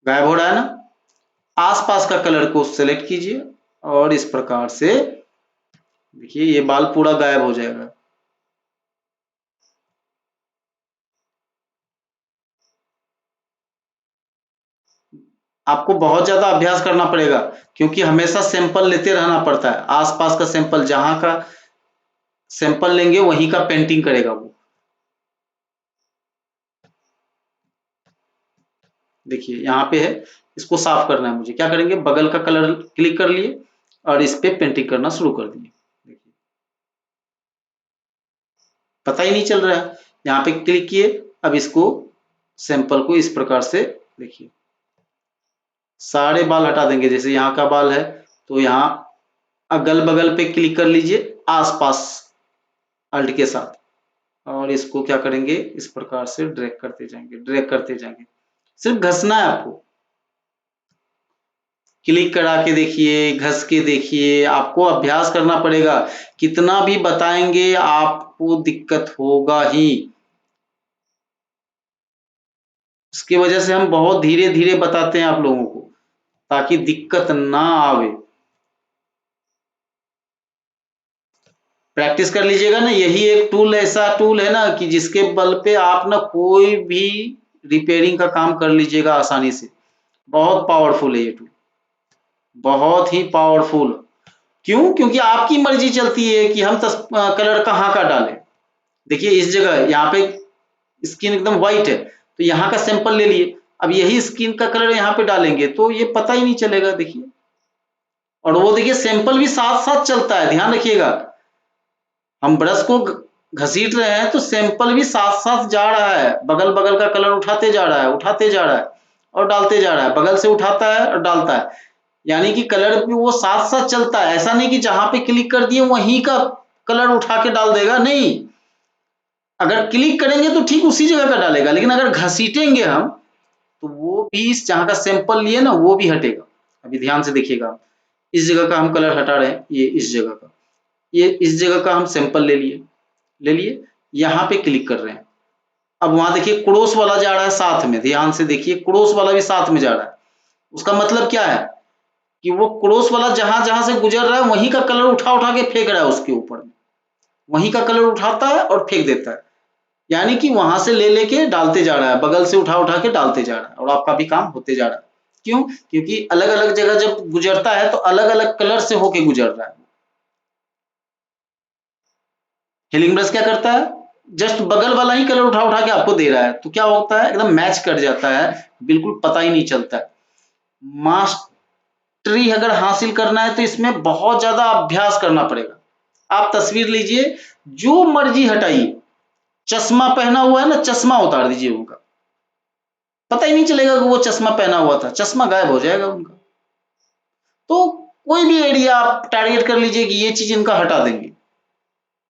Speaker 1: गायब हो रहा है ना। आसपास का कलर को सेलेक्ट कीजिए और इस प्रकार से देखिए ये बाल पूरा गायब हो जाएगा। आपको बहुत ज्यादा अभ्यास करना पड़ेगा क्योंकि हमेशा सैंपल लेते रहना पड़ता है। आसपास का सैंपल, जहां का सैंपल लेंगे वहीं का पेंटिंग करेगा वो। देखिए यहाँ पे है, इसको साफ करना है मुझे। क्या करेंगे, बगल का कलर क्लिक कर लिए और इस पे पेंटिंग करना शुरू कर दिए। देखिए पता ही नहीं चल रहा है, यहाँ पे क्लिक किए। अब इसको सैंपल को इस प्रकार से देखिए सारे बाल हटा देंगे। जैसे यहाँ का बाल है तो यहाँ अगल बगल पे क्लिक कर लीजिए आसपास अल्ट के साथ, और इसको क्या करेंगे इस प्रकार से ड्रैग करते जाएंगे, ड्रैग करते जाएंगे। सिर्फ घसना है आपको, क्लिक करा के देखिए, घस के देखिए। आपको अभ्यास करना पड़ेगा, कितना भी बताएंगे आपको दिक्कत होगा ही। इसकी वजह से हम बहुत धीरे धीरे बताते हैं आप लोगों को ताकि दिक्कत ना आवे। प्रैक्टिस कर लीजिएगा ना, यही एक टूल, ऐसा टूल है ना कि जिसके बल पे आप ना कोई भी रिपेयरिंग का काम कर लीजिएगा आसानी से। बहुत पावरफुल है ये टूल, बहुत ही पावरफुल। क्यों, क्योंकि आपकी मर्जी चलती है कि हम कलर कहाँ का डालें। देखिए इस जगह यहाँ पे स्किन एकदम व्हाइट है तो यहाँ का सैंपल ले लिए। अब यही स्किन का कलर यहाँ पे डालेंगे तो ये पता ही नहीं चलेगा। देखिए, और वो देखिए सैंपल भी साथ साथ चलता है, ध्यान रखिएगा। हम ब्रश को घसीट रहे हैं तो सैंपल भी साथ साथ जा रहा है, बगल बगल का कलर उठाते जा रहा है, उठाते जा रहा है और डालते जा रहा है, बगल से उठाता है और डालता है। यानी कि कलर भी वो साथ साथ चलता है। ऐसा नहीं कि जहां पे क्लिक कर दिए वहीं का कलर उठा के डाल देगा, नहीं। अगर क्लिक करेंगे तो ठीक उसी जगह का डालेगा, लेकिन अगर घसीटेंगे हम तो वो भी जहां का सैंपल लिए ना वो भी हटेगा। अभी ध्यान से देखिएगा, इस जगह का हम कलर हटा रहे हैं, ये इस जगह का, ये इस जगह का हम सैंपल ले लिए, यहाँ पे क्लिक कर रहे हैं। अब वहां देखिए क्रॉस वाला जा रहा है साथ में, ध्यान से देखिए क्रॉस वाला भी साथ में जा रहा है। उसका मतलब क्या है कि वो क्रॉस वाला जहां जहां से गुजर रहा है वहीं का कलर उठा उठा के फेंक रहा है उसके ऊपर में। वहीं का कलर उठाता है और फेंक देता है, यानी कि वहां से ले लेके डालते जा रहा है, बगल से उठा उठा के डालते जा रहा है, और आपका भी काम होते जा रहा है। क्यों? क्योंकि अलग अलग जगह जब गुजरता है तो अलग अलग कलर से होके गुजर रहा है। हीलिंग ब्रश क्या करता है? जस्ट बगल वाला ही कलर उठा उठा के आपको दे रहा है, तो क्या होता है, एकदम मैच कर जाता है, बिल्कुल पता ही नहीं चलता है। मास्टरी अगर हासिल करना है तो इसमें बहुत ज्यादा अभ्यास करना पड़ेगा। आप तस्वीर लीजिए, जो मर्जी हटाइए, चश्मा पहना हुआ है ना, चश्मा उतार दीजिए उनका, पता ही नहीं चलेगा कि वो चश्मा पहना हुआ था, चश्मा गायब हो जाएगा उनका। तो कोई भी एरिया आप टारगेट कर लीजिए कि ये चीज इनका हटा देंगे,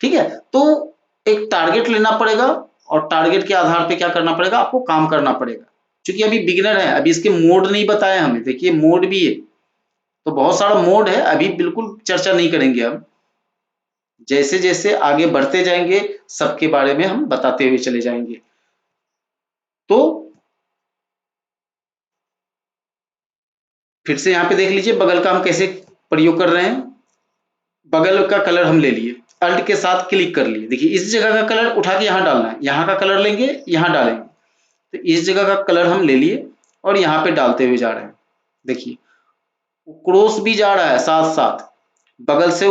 Speaker 1: ठीक है। तो एक टारगेट लेना पड़ेगा, और टारगेट के आधार पे क्या करना पड़ेगा, आपको काम करना पड़ेगा। क्योंकि अभी बिगिनर है, अभी इसके मोड नहीं बताए हमें, देखिए मोड भी है, तो बहुत सारा मोड है, अभी बिल्कुल चर्चा नहीं करेंगे हम। जैसे जैसे आगे बढ़ते जाएंगे सबके बारे में हम बताते हुए चले जाएंगे। तो फिर से यहाँ पे देख लीजिए बगल का हम कैसे प्रयोग कर रहे हैं। बगल का कलर हम ले लिए, अल्ट के साथ क्लिक कर लिए, देखिए इस जगह का कलर उठा के यहाँ डालना है, यहाँ का कलर लेंगे यहाँ डालेंगे, तो इस जगह का कलर हम ले लिए और यहाँ पे डालते हुए जा रहे हैं। देखिए क्रॉस भी जा रहा है, साथ साथ बगल से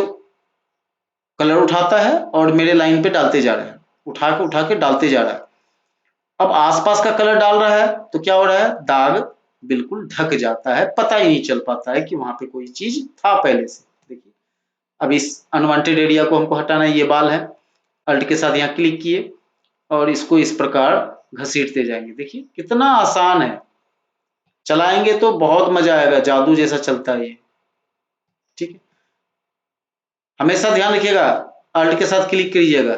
Speaker 1: कलर उठाता है और मेरे लाइन पे डालते जा रहा है, उठा के डालते जा रहा है। अब आसपास का कलर डाल रहा है तो क्या हो रहा है, दाग बिल्कुल ढक जाता है, पता ही नहीं चल पाता है कि वहां पे कोई चीज था पहले से। देखिए अब इस अनवांटेड एरिया को हमको हटाना है, ये बाल है, अल्ट के साथ यहाँ क्लिक किए और इसको इस प्रकार घसीटते जाएंगे। देखिए कितना आसान है, चलाएंगे तो बहुत मजा आएगा, जादू जैसा चलता है ये, ठीक है। हमेशा ध्यान रखिएगा, अल्ट के साथ क्लिक करिएगा,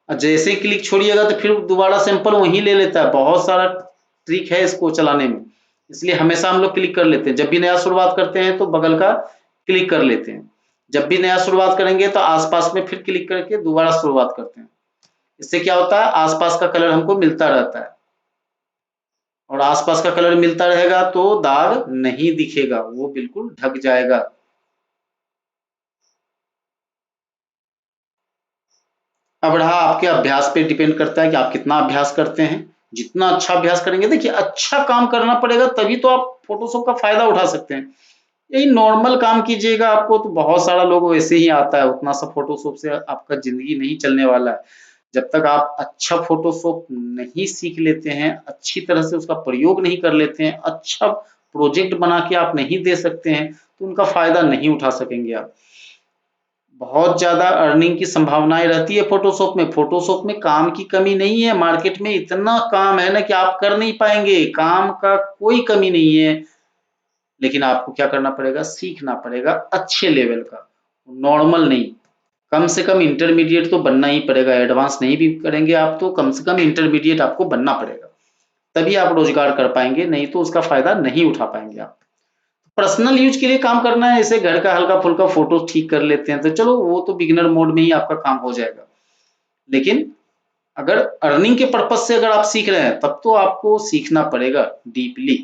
Speaker 1: और जैसे ही क्लिक छोड़िएगा तो फिर दोबारा सैंपल वहीं ले लेता है। बहुत सारा ट्रिक है इसको चलाने में, इसलिए हमेशा हम लोग क्लिक कर लेते हैं। जब भी नया शुरुआत करते हैं तो बगल का क्लिक कर लेते हैं, जब भी नया शुरुआत करेंगे तो आसपास में फिर क्लिक करके दोबारा शुरुआत करते हैं। इससे क्या होता है, आसपास का कलर हमको मिलता रहता है, और आसपास का कलर मिलता रहेगा तो दाग नहीं दिखेगा, वो बिल्कुल ढक जाएगा। अब रहा आपके अभ्यास पे डिपेंड करता है कि आप कितना अभ्यास करते हैं। जितना अच्छा अभ्यास करेंगे, देखिए अच्छा काम करना पड़ेगा तभी तो आप फोटोशॉप का फायदा उठा सकते हैं। यही नॉर्मल काम कीजिएगा आपको तो बहुत सारा लोग वैसे ही आता है, उतना सा फोटोशॉप से आपका जिंदगी नहीं चलने वाला है। जब तक आप अच्छा फोटोशॉप नहीं सीख लेते हैं, अच्छी तरह से उसका प्रयोग नहीं कर लेते हैं, अच्छा प्रोजेक्ट बना के आप नहीं दे सकते हैं, तो उनका फायदा नहीं उठा सकेंगे आप। बहुत ज्यादा अर्निंग की संभावनाएं रहती है फोटोशॉप में। फोटोशॉप में काम की कमी नहीं है, मार्केट में इतना काम है ना कि आप कर नहीं पाएंगे, काम का कोई कमी नहीं है। लेकिन आपको क्या करना पड़ेगा, सीखना पड़ेगा अच्छे लेवल का, नॉर्मल नहीं। कम से कम इंटरमीडिएट तो बनना ही पड़ेगा, एडवांस नहीं भी करेंगे आप तो कम से कम इंटरमीडिएट आपको बनना पड़ेगा, तभी आप रोजगार कर पाएंगे, नहीं तो उसका फायदा नहीं उठा पाएंगे आप। पर्सनल यूज के लिए काम करना है, ऐसे घर का हल्का फुल्का फोटो ठीक कर लेते हैं तो चलो वो तो बिगिनर मोड में ही आपका काम हो जाएगा। लेकिन अगर अर्निंग के पर्पज से अगर आप सीख रहे हैं तब तो आपको सीखना पड़ेगा डीपली।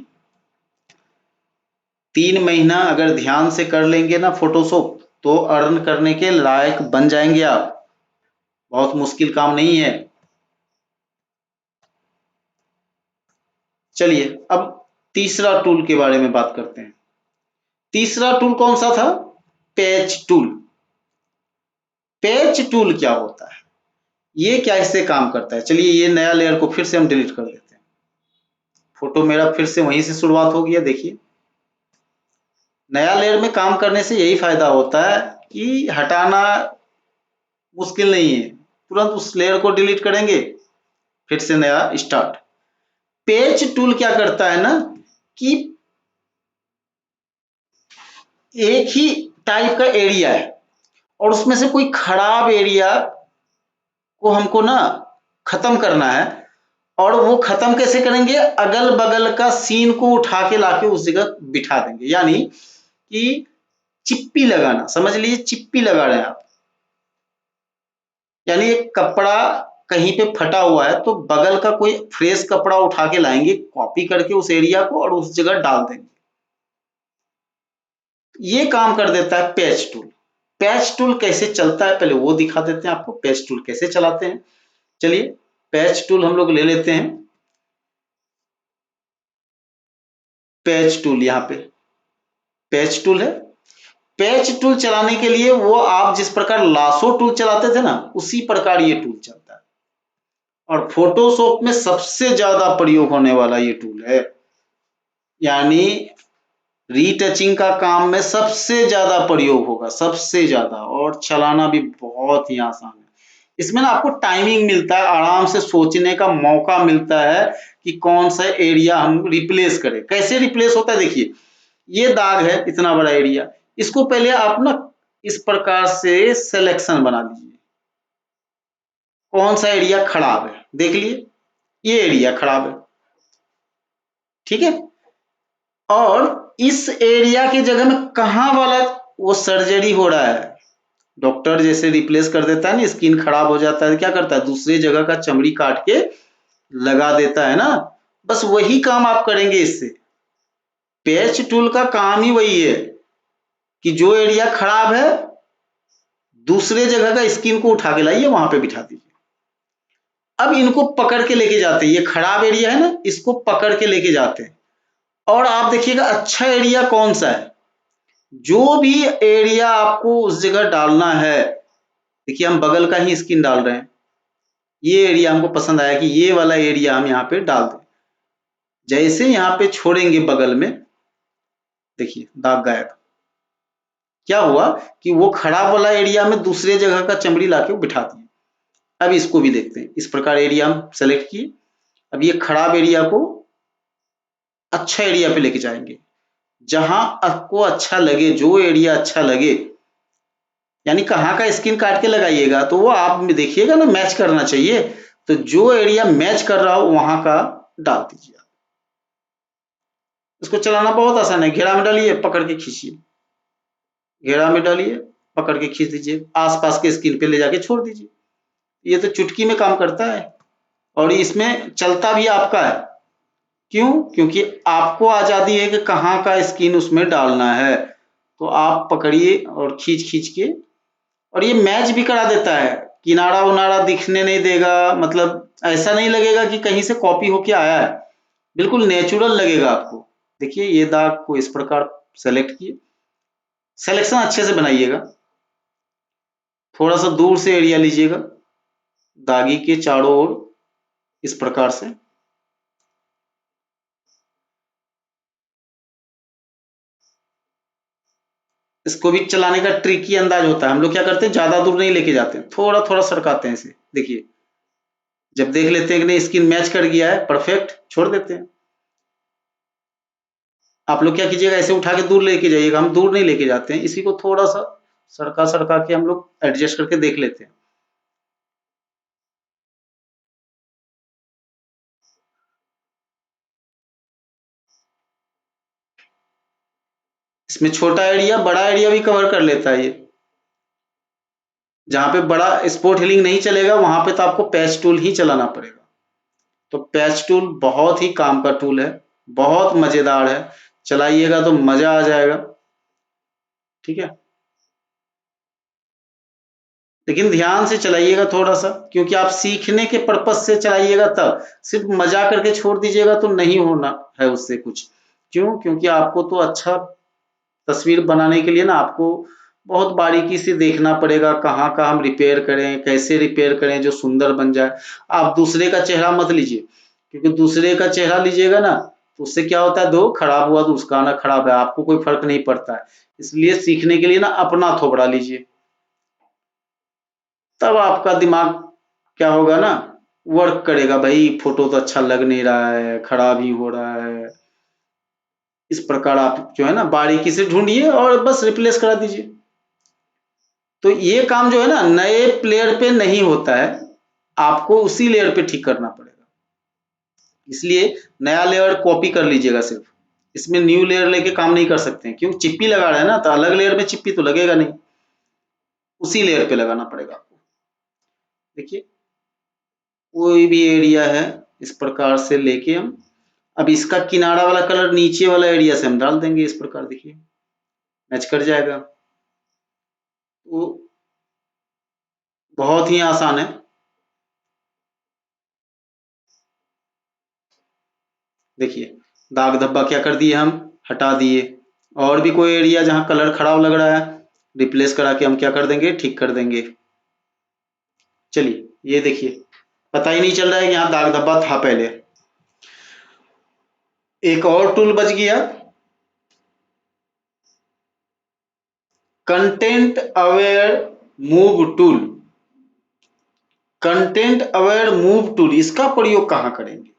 Speaker 1: 3 महीना अगर ध्यान से कर लेंगे ना फोटोशॉप, तो अर्न करने के लायक बन जाएंगे आप, बहुत मुश्किल काम नहीं है। चलिए अब तीसरा टूल के बारे में बात करते हैं। तीसरा टूल कौन सा था, पैच टूल। पैच टूल क्या होता है, ये क्या इससे काम करता है, चलिए ये नया लेयर को फिर से हम डिलीट कर देते हैं। फोटो मेरा फिर से वहीं से शुरुआत हो गया। देखिए नया लेयर में काम करने से यही फायदा होता है कि हटाना मुश्किल नहीं है, तुरंत उस लेयर को डिलीट करेंगे, फिर से नया स्टार्ट। पेज टूल क्या करता है ना कि एक ही टाइप का एरिया है और उसमें से कोई खराब एरिया को हमको ना खत्म करना है, और वो खत्म कैसे करेंगे, अगल बगल का सीन को उठा के लाके उस जगह बिठा देंगे, यानी कि चिप्पी लगाना, समझ लीजिए चिप्पी लगा रहे हैं आप। यानी एक कपड़ा कहीं पे फटा हुआ है तो बगल का कोई फ्रेश कपड़ा उठा के लाएंगे, कॉपी करके उस एरिया को और उस जगह डाल देंगे। ये काम कर देता है पैच टूल। पैच टूल कैसे चलता है पहले वो दिखा देते हैं आपको, पैच टूल कैसे चलाते हैं। चलिए पैच टूल हम लोग ले लेते हैं, पैच टूल यहाँ पे पैच टूल है। पैच टूल चलाने के लिए वो आप जिस प्रकार लासो टूल चलाते थे ना उसी प्रकार ये टूल चलता है, और फोटोशॉप में सबसे ज्यादा प्रयोग होने वाला ये टूल है, यानी रीटचिंग का काम में सबसे ज्यादा प्रयोग होगा, सबसे ज्यादा, और चलाना भी बहुत ही आसान है। इसमें ना आपको टाइमिंग मिलता है, आराम से सोचने का मौका मिलता है कि कौन सा एरिया हम रिप्लेस करें। कैसे रिप्लेस होता है देखिए, ये दाग है इतना बड़ा एरिया, इसको पहले आप ना इस प्रकार से सिलेक्शन बना लीजिए, कौन सा एरिया खराब है, देख लिए ये एरिया खराब है, ठीक है। और इस एरिया की जगह में कहाँ वाला वो सर्जरी हो रहा है, डॉक्टर जैसे रिप्लेस कर देता है ना, स्किन खराब हो जाता है क्या करता है, दूसरी जगह का चमड़ी काट के लगा देता है ना, बस वही काम आप करेंगे इससे। पैच टूल का काम ही वही है कि जो एरिया खराब है दूसरे जगह का स्किन को उठा के लाइए वहां पे बिठा दीजिए। अब इनको पकड़ के लेके जाते हैं, ये खराब एरिया है ना इसको पकड़ के लेके जाते हैं, और आप देखिएगा अच्छा एरिया कौन सा है, जो भी एरिया आपको उस जगह डालना है। देखिए हम बगल का ही स्किन डाल रहे हैं, ये एरिया हमको पसंद आया कि ये वाला एरिया हम यहाँ पे डाल दें। जैसे यहाँ पे छोड़ेंगे बगल में, देखिए दाग गायब। क्या हुआ कि वो खराब वाला एरिया में दूसरे जगह का चमड़ी लाके बिठा दिए। अब इसको भी देखते हैं, इस प्रकार एरिया हम सेलेक्ट किए, अब ये खराब एरिया को अच्छा एरिया पे लेके जाएंगे, जहां आपको अच्छा लगे, जो एरिया अच्छा लगे, यानी कहाँ का स्किन काट के लगाइएगा तो वो आप देखिएगा ना मैच करना चाहिए, तो जो एरिया मैच कर रहा हो वहां का डाल दीजिए। इसको चलाना बहुत आसान है, घेरा में डालिए पकड़ के खींचिए, घेरा में डालिए पकड़ के खींच दीजिए, आसपास के स्किन पे ले जाके छोड़ दीजिए, ये तो चुटकी में काम करता है। और इसमें चलता भी आपका है, क्यों, क्योंकि आपको आजादी है कि कहाँ का स्किन उसमें डालना है, तो आप पकड़िए और खींच खींच के, और ये मैच भी करा देता है, किनारा उनारा दिखने नहीं देगा, मतलब ऐसा नहीं लगेगा कि कहीं से कॉपी होके आया है, बिल्कुल नेचुरल लगेगा आपको। देखिए ये दाग को इस प्रकार सेलेक्ट किए, सिलेक्शन अच्छे से बनाइएगा, थोड़ा सा दूर से एरिया लीजिएगा दागी के चारों ओर इस प्रकार से। इसको भी चलाने का ट्रिकी अंदाज होता है, हम लोग क्या करते हैं ज्यादा दूर नहीं लेके जाते हैं, थोड़ा थोड़ा सरकाते हैं इसे, देखिए जब देख लेते हैं कि नहीं स्किन मैच कर गया है परफेक्ट, छोड़ देते हैं। आप लोग क्या कीजिएगा, ऐसे उठा के दूर लेके जाइएगा, हम दूर नहीं लेके जाते हैं, इसी को थोड़ा सा सरका सरका के हम लोग एडजस्ट करके देख लेते हैं। इसमें छोटा एरिया बड़ा एरिया भी कवर कर लेता है ये, जहां पे बड़ा स्पॉट हीलिंग नहीं चलेगा वहां पे तो आपको पैच टूल ही चलाना पड़ेगा। तो पैच टूल बहुत ही काम का टूल है, बहुत मजेदार है, चलाइएगा तो मजा आ जाएगा, ठीक है। लेकिन ध्यान से चलाइएगा थोड़ा सा, क्योंकि आप सीखने के पर्पज से चलाइएगा, तब सिर्फ मजा करके छोड़ दीजिएगा तो नहीं होना है उससे कुछ। क्यों, क्योंकि आपको तो अच्छा तस्वीर बनाने के लिए ना आपको बहुत बारीकी से देखना पड़ेगा, कहाँ का हम रिपेयर करें, कैसे रिपेयर करें जो सुंदर बन जाए। आप दूसरे का चेहरा मत लीजिए, क्योंकि दूसरे का चेहरा लीजिएगा ना तो उससे क्या होता है, दो खराब हुआ तो उसका ना खराब है, आपको कोई फर्क नहीं पड़ता है। इसलिए सीखने के लिए ना अपना थोबड़ा लीजिए, तब आपका दिमाग क्या होगा ना, वर्क करेगा, भाई फोटो तो अच्छा लग नहीं रहा है, खराब ही हो रहा है। इस प्रकार आप जो है ना बारीकी से ढूंढिए और बस रिप्लेस करा दीजिए। तो ये काम जो है ना नए प्लेयर पे नहीं होता है, आपको उसी लेयर पे ठीक करना पड़ेगा, इसलिए नया लेयर कॉपी कर लीजिएगा सिर्फ, इसमें न्यू लेयर लेके काम नहीं कर सकते हैं, क्योंकि चिप्पी लगा रहे हैं ना, तो अलग लेयर में चिप्पी तो लगेगा नहीं, उसी लेयर पे लगाना पड़ेगा आपको। देखिए कोई भी एरिया है इस प्रकार से लेके हम, अब इसका किनारा वाला कलर नीचे वाला एरिया से हम डाल देंगे इस प्रकार, देखिए मैच कर जाएगा। तो बहुत ही आसान है। देखिए दाग धब्बा क्या कर दिए हम, हटा दिए। और भी कोई एरिया जहां कलर खराब लग रहा है, रिप्लेस करा के हम क्या कर देंगे, ठीक कर देंगे। चलिए ये देखिए, पता ही नहीं चल रहा है कि यहाँ दाग धब्बा था पहले। एक और टूल बच गया, content aware move tool. Content aware move tool, इसका प्रयोग कहाँ करेंगे?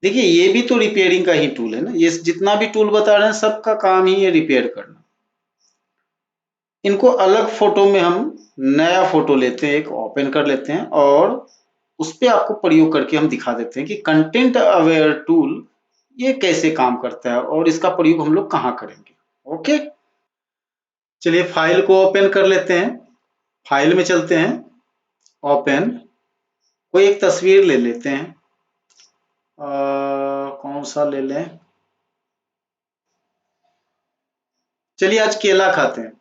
Speaker 1: देखिए ये भी तो रिपेयरिंग का ही टूल है ना, ये जितना भी टूल बता रहे हैं सबका काम ही है रिपेयर करना। इनको अलग फोटो में हम नया फोटो लेते हैं, एक ओपन कर लेते हैं और उस पे आपको प्रयोग करके हम दिखा देते हैं कि कंटेंट अवेयर टूल ये कैसे काम करता है और इसका प्रयोग हम लोग कहाँ करेंगे। ओके, चलिए फाइल को ओपन कर लेते हैं। फाइल में चलते हैं, ओपन, कोई एक तस्वीर ले लेते हैं। कौन सा ले लें, चलिए आज केला खाते हैं।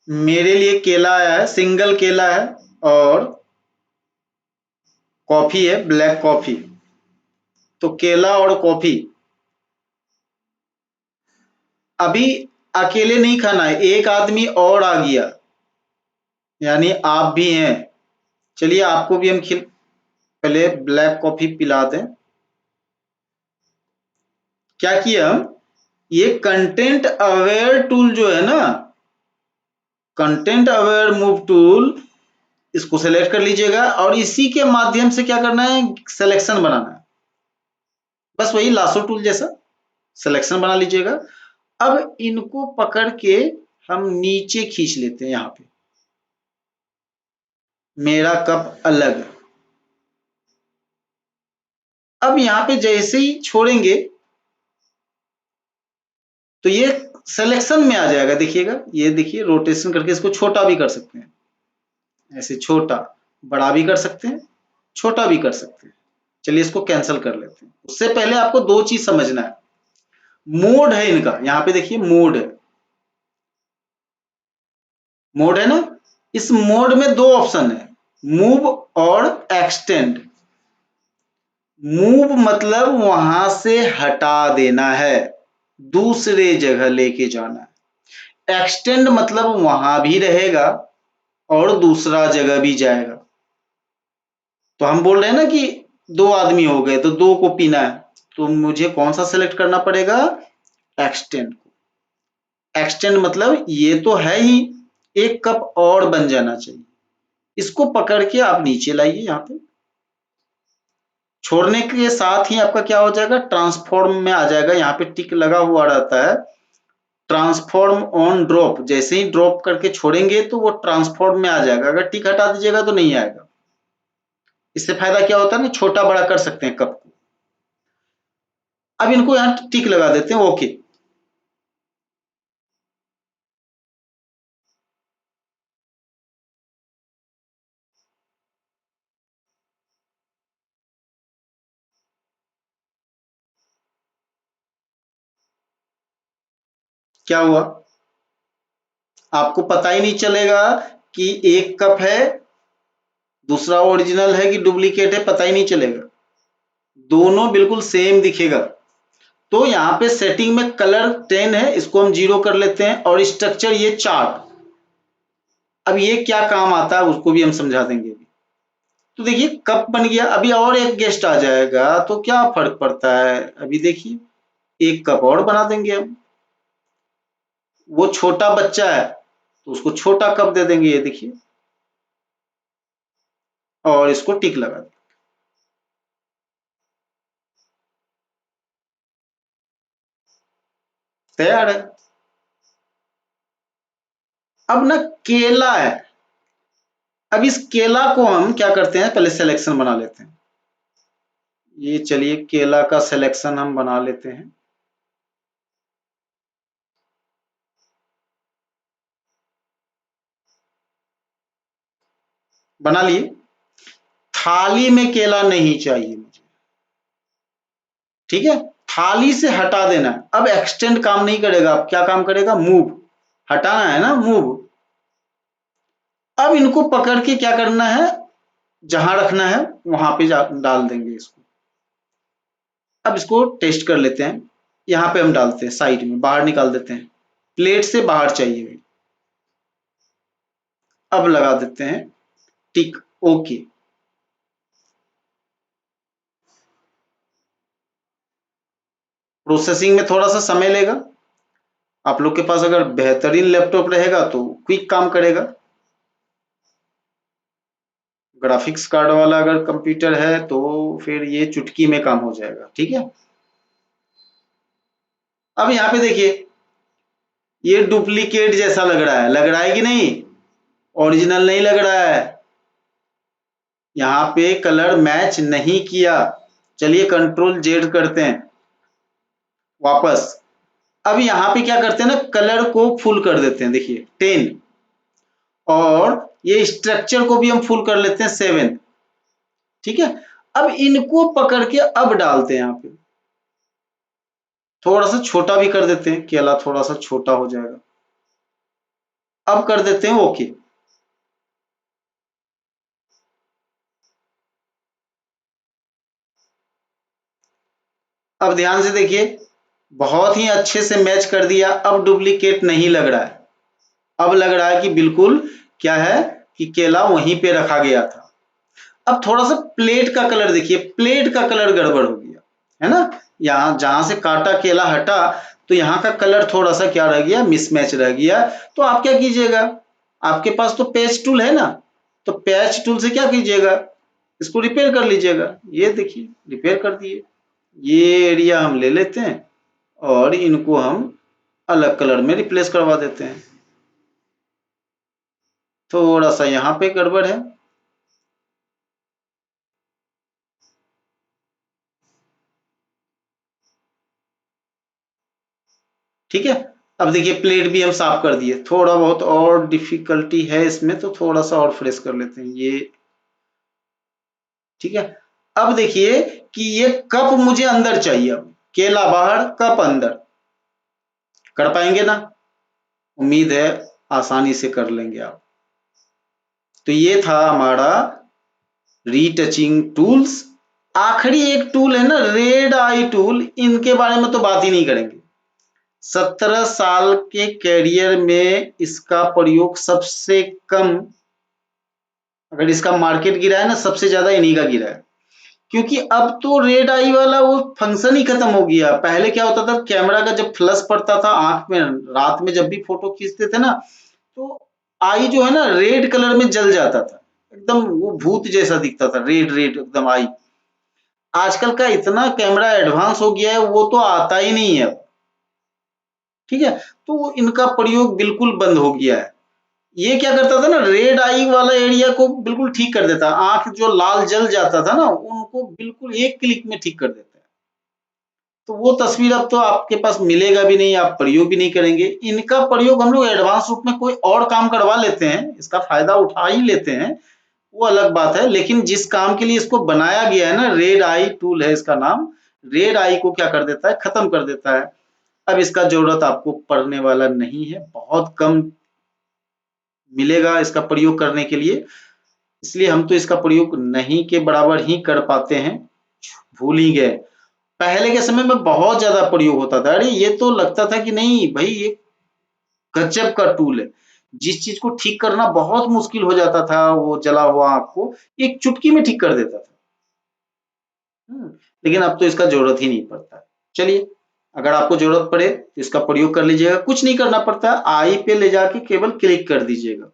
Speaker 1: मेरे लिए केला आया है, सिंगल केला है और कॉफी है, ब्लैक कॉफी। तो केला और कॉफी अभी अकेले नहीं खाना है, एक आदमी और आ गया, यानी आप भी हैं। चलिए आपको भी हम पहले ब्लैक कॉफी पिला दें। क्या किया हम, ये कंटेंट अवेयर टूल जो है ना, कंटेंट अवेयर मूव टूल, इसको सेलेक्ट कर लीजिएगा और इसी के माध्यम से क्या करना है, सिलेक्शन बनाना है। बस वही लासो टूल जैसा सिलेक्शन बना लीजिएगा। अब इनको पकड़ के हम नीचे खींच लेते हैं, यहां पे मेरा कप अलग। अब यहां पे जैसे ही छोड़ेंगे तो ये सिलेक्शन में आ जाएगा, देखिएगा ये देखिए, रोटेशन करके इसको छोटा भी कर सकते हैं, ऐसे छोटा, बड़ा भी कर सकते हैं, छोटा भी कर सकते हैं। चलिए इसको कैंसिल कर लेते हैं। उससे पहले आपको दो चीज समझना है, मोड है इनका, यहां पे देखिए मोड है, मोड है ना। इस मोड में दो ऑप्शन है, मूव और एक्सटेंड। मूव मतलब वहां से हटा देना है, दूसरे जगह लेके जाना है। एक्सटेंड मतलब वहां भी रहेगा और दूसरा जगह भी जाएगा। तो हम बोल रहे हैं ना कि दो आदमी हो गए तो दो को पीना है, तो मुझे कौन सा सेलेक्ट करना पड़ेगा, एक्सटेंड। एक्सटेंड मतलब ये तो है ही, एक कप और बन जाना चाहिए। इसको पकड़ के आप नीचे लाइए, यहाँ पे छोड़ने के साथ ही आपका क्या हो जाएगा, ट्रांसफॉर्म में आ जाएगा। यहाँ पे टिक लगा हुआ रहता है, ट्रांसफॉर्म ऑन ड्रॉप। जैसे ही ड्रॉप करके छोड़ेंगे तो वो ट्रांसफॉर्म में आ जाएगा, अगर टिक हटा दीजिएगा तो नहीं आएगा। इससे फायदा क्या होता है ना, छोटा बड़ा कर सकते हैं कप को। अब इनको यहाँ टिक लगा देते हैं, ओके। क्या हुआ, आपको पता ही नहीं चलेगा कि एक कप है, दूसरा ओरिजिनल है कि डुप्लीकेट है, पता ही नहीं चलेगा, दोनों बिल्कुल सेम दिखेगा। तो यहाँ पे सेटिंग में कलर 10 है, इसको हम 0 कर लेते हैं और स्ट्रक्चर ये चार्ट। अब ये क्या काम आता है उसको भी हम समझा देंगे अभी। तो देखिए कप बन गया, अभी और एक गेस्ट आ जाएगा तो क्या फर्क पड़ता है, अभी देखिए एक कप और बना देंगे हम। वो छोटा बच्चा है तो उसको छोटा कप दे देंगे, ये देखिए, और इसको टिक लगा दें। तैयार है। अब ना केला है, अब इस केला को हम क्या करते हैं, पहले सिलेक्शन बना लेते हैं। ये चलिए केला का सिलेक्शन हम बना लेते हैं। बना लिए। थाली में केला नहीं चाहिए मुझे, ठीक है। थाली से हटा देना। अब एक्सटेंड काम नहीं करेगा, अब क्या काम करेगा, मूव, हटाना है ना, मूव। अब इनको पकड़ के क्या करना है, जहां रखना है वहां पे डाल देंगे इसको। अब इसको टेस्ट कर लेते हैं। यहाँ पे हम डालते हैं साइड में, बाहर निकाल देते हैं, प्लेट से बाहर चाहिए। अब लगा देते हैं टिक, ओके। प्रोसेसिंग में थोड़ा सा समय लेगा। आप लोग के पास अगर बेहतरीन लैपटॉप रहेगा तो क्विक काम करेगा। ग्राफिक्स कार्ड वाला अगर कंप्यूटर है तो फिर ये चुटकी में काम हो जाएगा, ठीक है। अब यहाँ पे देखिए, ये डुप्लीकेट जैसा लग रहा है कि नहीं, ओरिजिनल नहीं लग रहा है। यहाँ पे कलर मैच नहीं किया। चलिए कंट्रोल जेड करते हैं वापस। अब यहाँ पे क्या करते हैं ना, कलर को फुल कर देते हैं, देखिए 10, और ये स्ट्रक्चर को भी हम फुल कर लेते हैं 7, ठीक है। अब इनको पकड़ के अब डालते हैं यहाँ पे, थोड़ा सा छोटा भी कर देते हैं, केला थोड़ा सा छोटा हो जाएगा। अब कर देते हैं ओके। अब ध्यान से देखिए, बहुत ही अच्छे से मैच कर दिया। अब डुप्लीकेट नहीं लग रहा है, अब लग रहा है कि बिल्कुल क्या है कि केला वहीं पे रखा गया था। अब थोड़ा सा प्लेट का कलर देखिए, प्लेट का कलर गड़बड़ हो गया है ना। यहाँ जहां से काटा केला हटा तो यहाँ का कलर थोड़ा सा क्या रह गया, मिसमैच रह गया। तो आप क्या कीजिएगा, आपके पास तो पैच टूल है ना, तो पैच टूल से क्या कीजिएगा, इसको रिपेयर कर लीजिएगा। ये देखिए रिपेयर कर दिए। ये एरिया हम ले लेते हैं और इनको हम अलग कलर में रिप्लेस करवा देते हैं। थोड़ा सा यहाँ पे गड़बड़ है, ठीक है। अब देखिए प्लेट भी हम साफ कर दिए। थोड़ा बहुत और डिफिकल्टी है इसमें, तो थोड़ा सा और फ्रेश कर लेते हैं ये, ठीक है। अब देखिए कि ये कप मुझे अंदर चाहिए, अब केला बाहर कप अंदर, कर पाएंगे ना, उम्मीद है आसानी से कर लेंगे आप। तो ये था हमारा रीटचिंग टूल्स। आखिरी एक टूल है ना, रेड आई टूल, इनके बारे में तो बात ही नहीं करेंगे। 17 साल के कैरियर में इसका प्रयोग सबसे कम, अगर इसका मार्केट गिरा है ना, सबसे ज्यादा इन्हीं का गिरा है। क्योंकि अब तो रेड आई वाला वो फंक्शन ही खत्म हो गया। पहले क्या होता था, कैमरा का जब फ्लश पड़ता था आंख में, रात में जब भी फोटो खींचते थे ना, तो आई जो है ना रेड कलर में जल जाता था, एकदम वो भूत जैसा दिखता था, रेड रेड एकदम आई। आजकल का इतना कैमरा एडवांस हो गया है, वो तो आता ही नहीं है, ठीक है। तो इनका प्रयोग बिल्कुल बंद हो गया है। ये क्या करता था ना, रेड आई वाला एरिया को बिल्कुल ठीक कर देता, आंख जो लाल जल जाता था ना उनको बिल्कुल एक क्लिक में ठीक कर देता है। तो वो तस्वीर अब तो आपके पास मिलेगा भी नहीं, आप प्रयोग भी नहीं करेंगे। इनका प्रयोग हम लोग एडवांस रूप में कोई और काम करवा लेते हैं, इसका फायदा उठा ही लेते हैं, वो अलग बात है। लेकिन जिस काम के लिए इसको बनाया गया है ना, रेड आई टूल है इसका नाम, रेड आई को क्या कर देता है, खत्म कर देता है। अब इसका जरूरत आपको पड़ने वाला नहीं है, बहुत कम मिलेगा इसका प्रयोग करने के लिए, इसलिए हम तो इसका प्रयोग नहीं के बराबर ही कर पाते हैं, भूल ही गए। पहले के समय में बहुत ज्यादा प्रयोग होता था, अरे ये तो लगता था कि नहीं भाई ये गजब का टूल है, जिस चीज को ठीक करना बहुत मुश्किल हो जाता था, वो जला हुआ आंख को एक चुटकी में ठीक कर देता था। लेकिन अब तो इसका जरूरत ही नहीं पड़ता। चलिए, अगर आपको जरूरत पड़े तो इसका प्रयोग कर लीजिएगा, कुछ नहीं करना पड़ता, आई पे ले जाके केवल क्लिक कर दीजिएगा,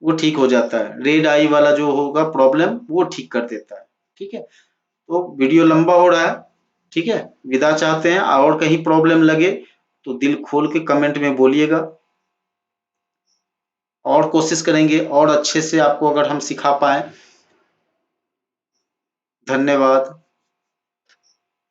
Speaker 1: वो ठीक हो जाता है। रेड आई वाला जो होगा प्रॉब्लम वो ठीक कर देता है, ठीक है। तो वीडियो लंबा हो रहा है, ठीक है, विदा चाहते हैं। और कहीं प्रॉब्लम लगे तो दिल खोल के कमेंट में बोलिएगा, और कोशिश करेंगे और अच्छे से आपको अगर हम सिखा पाए। धन्यवाद।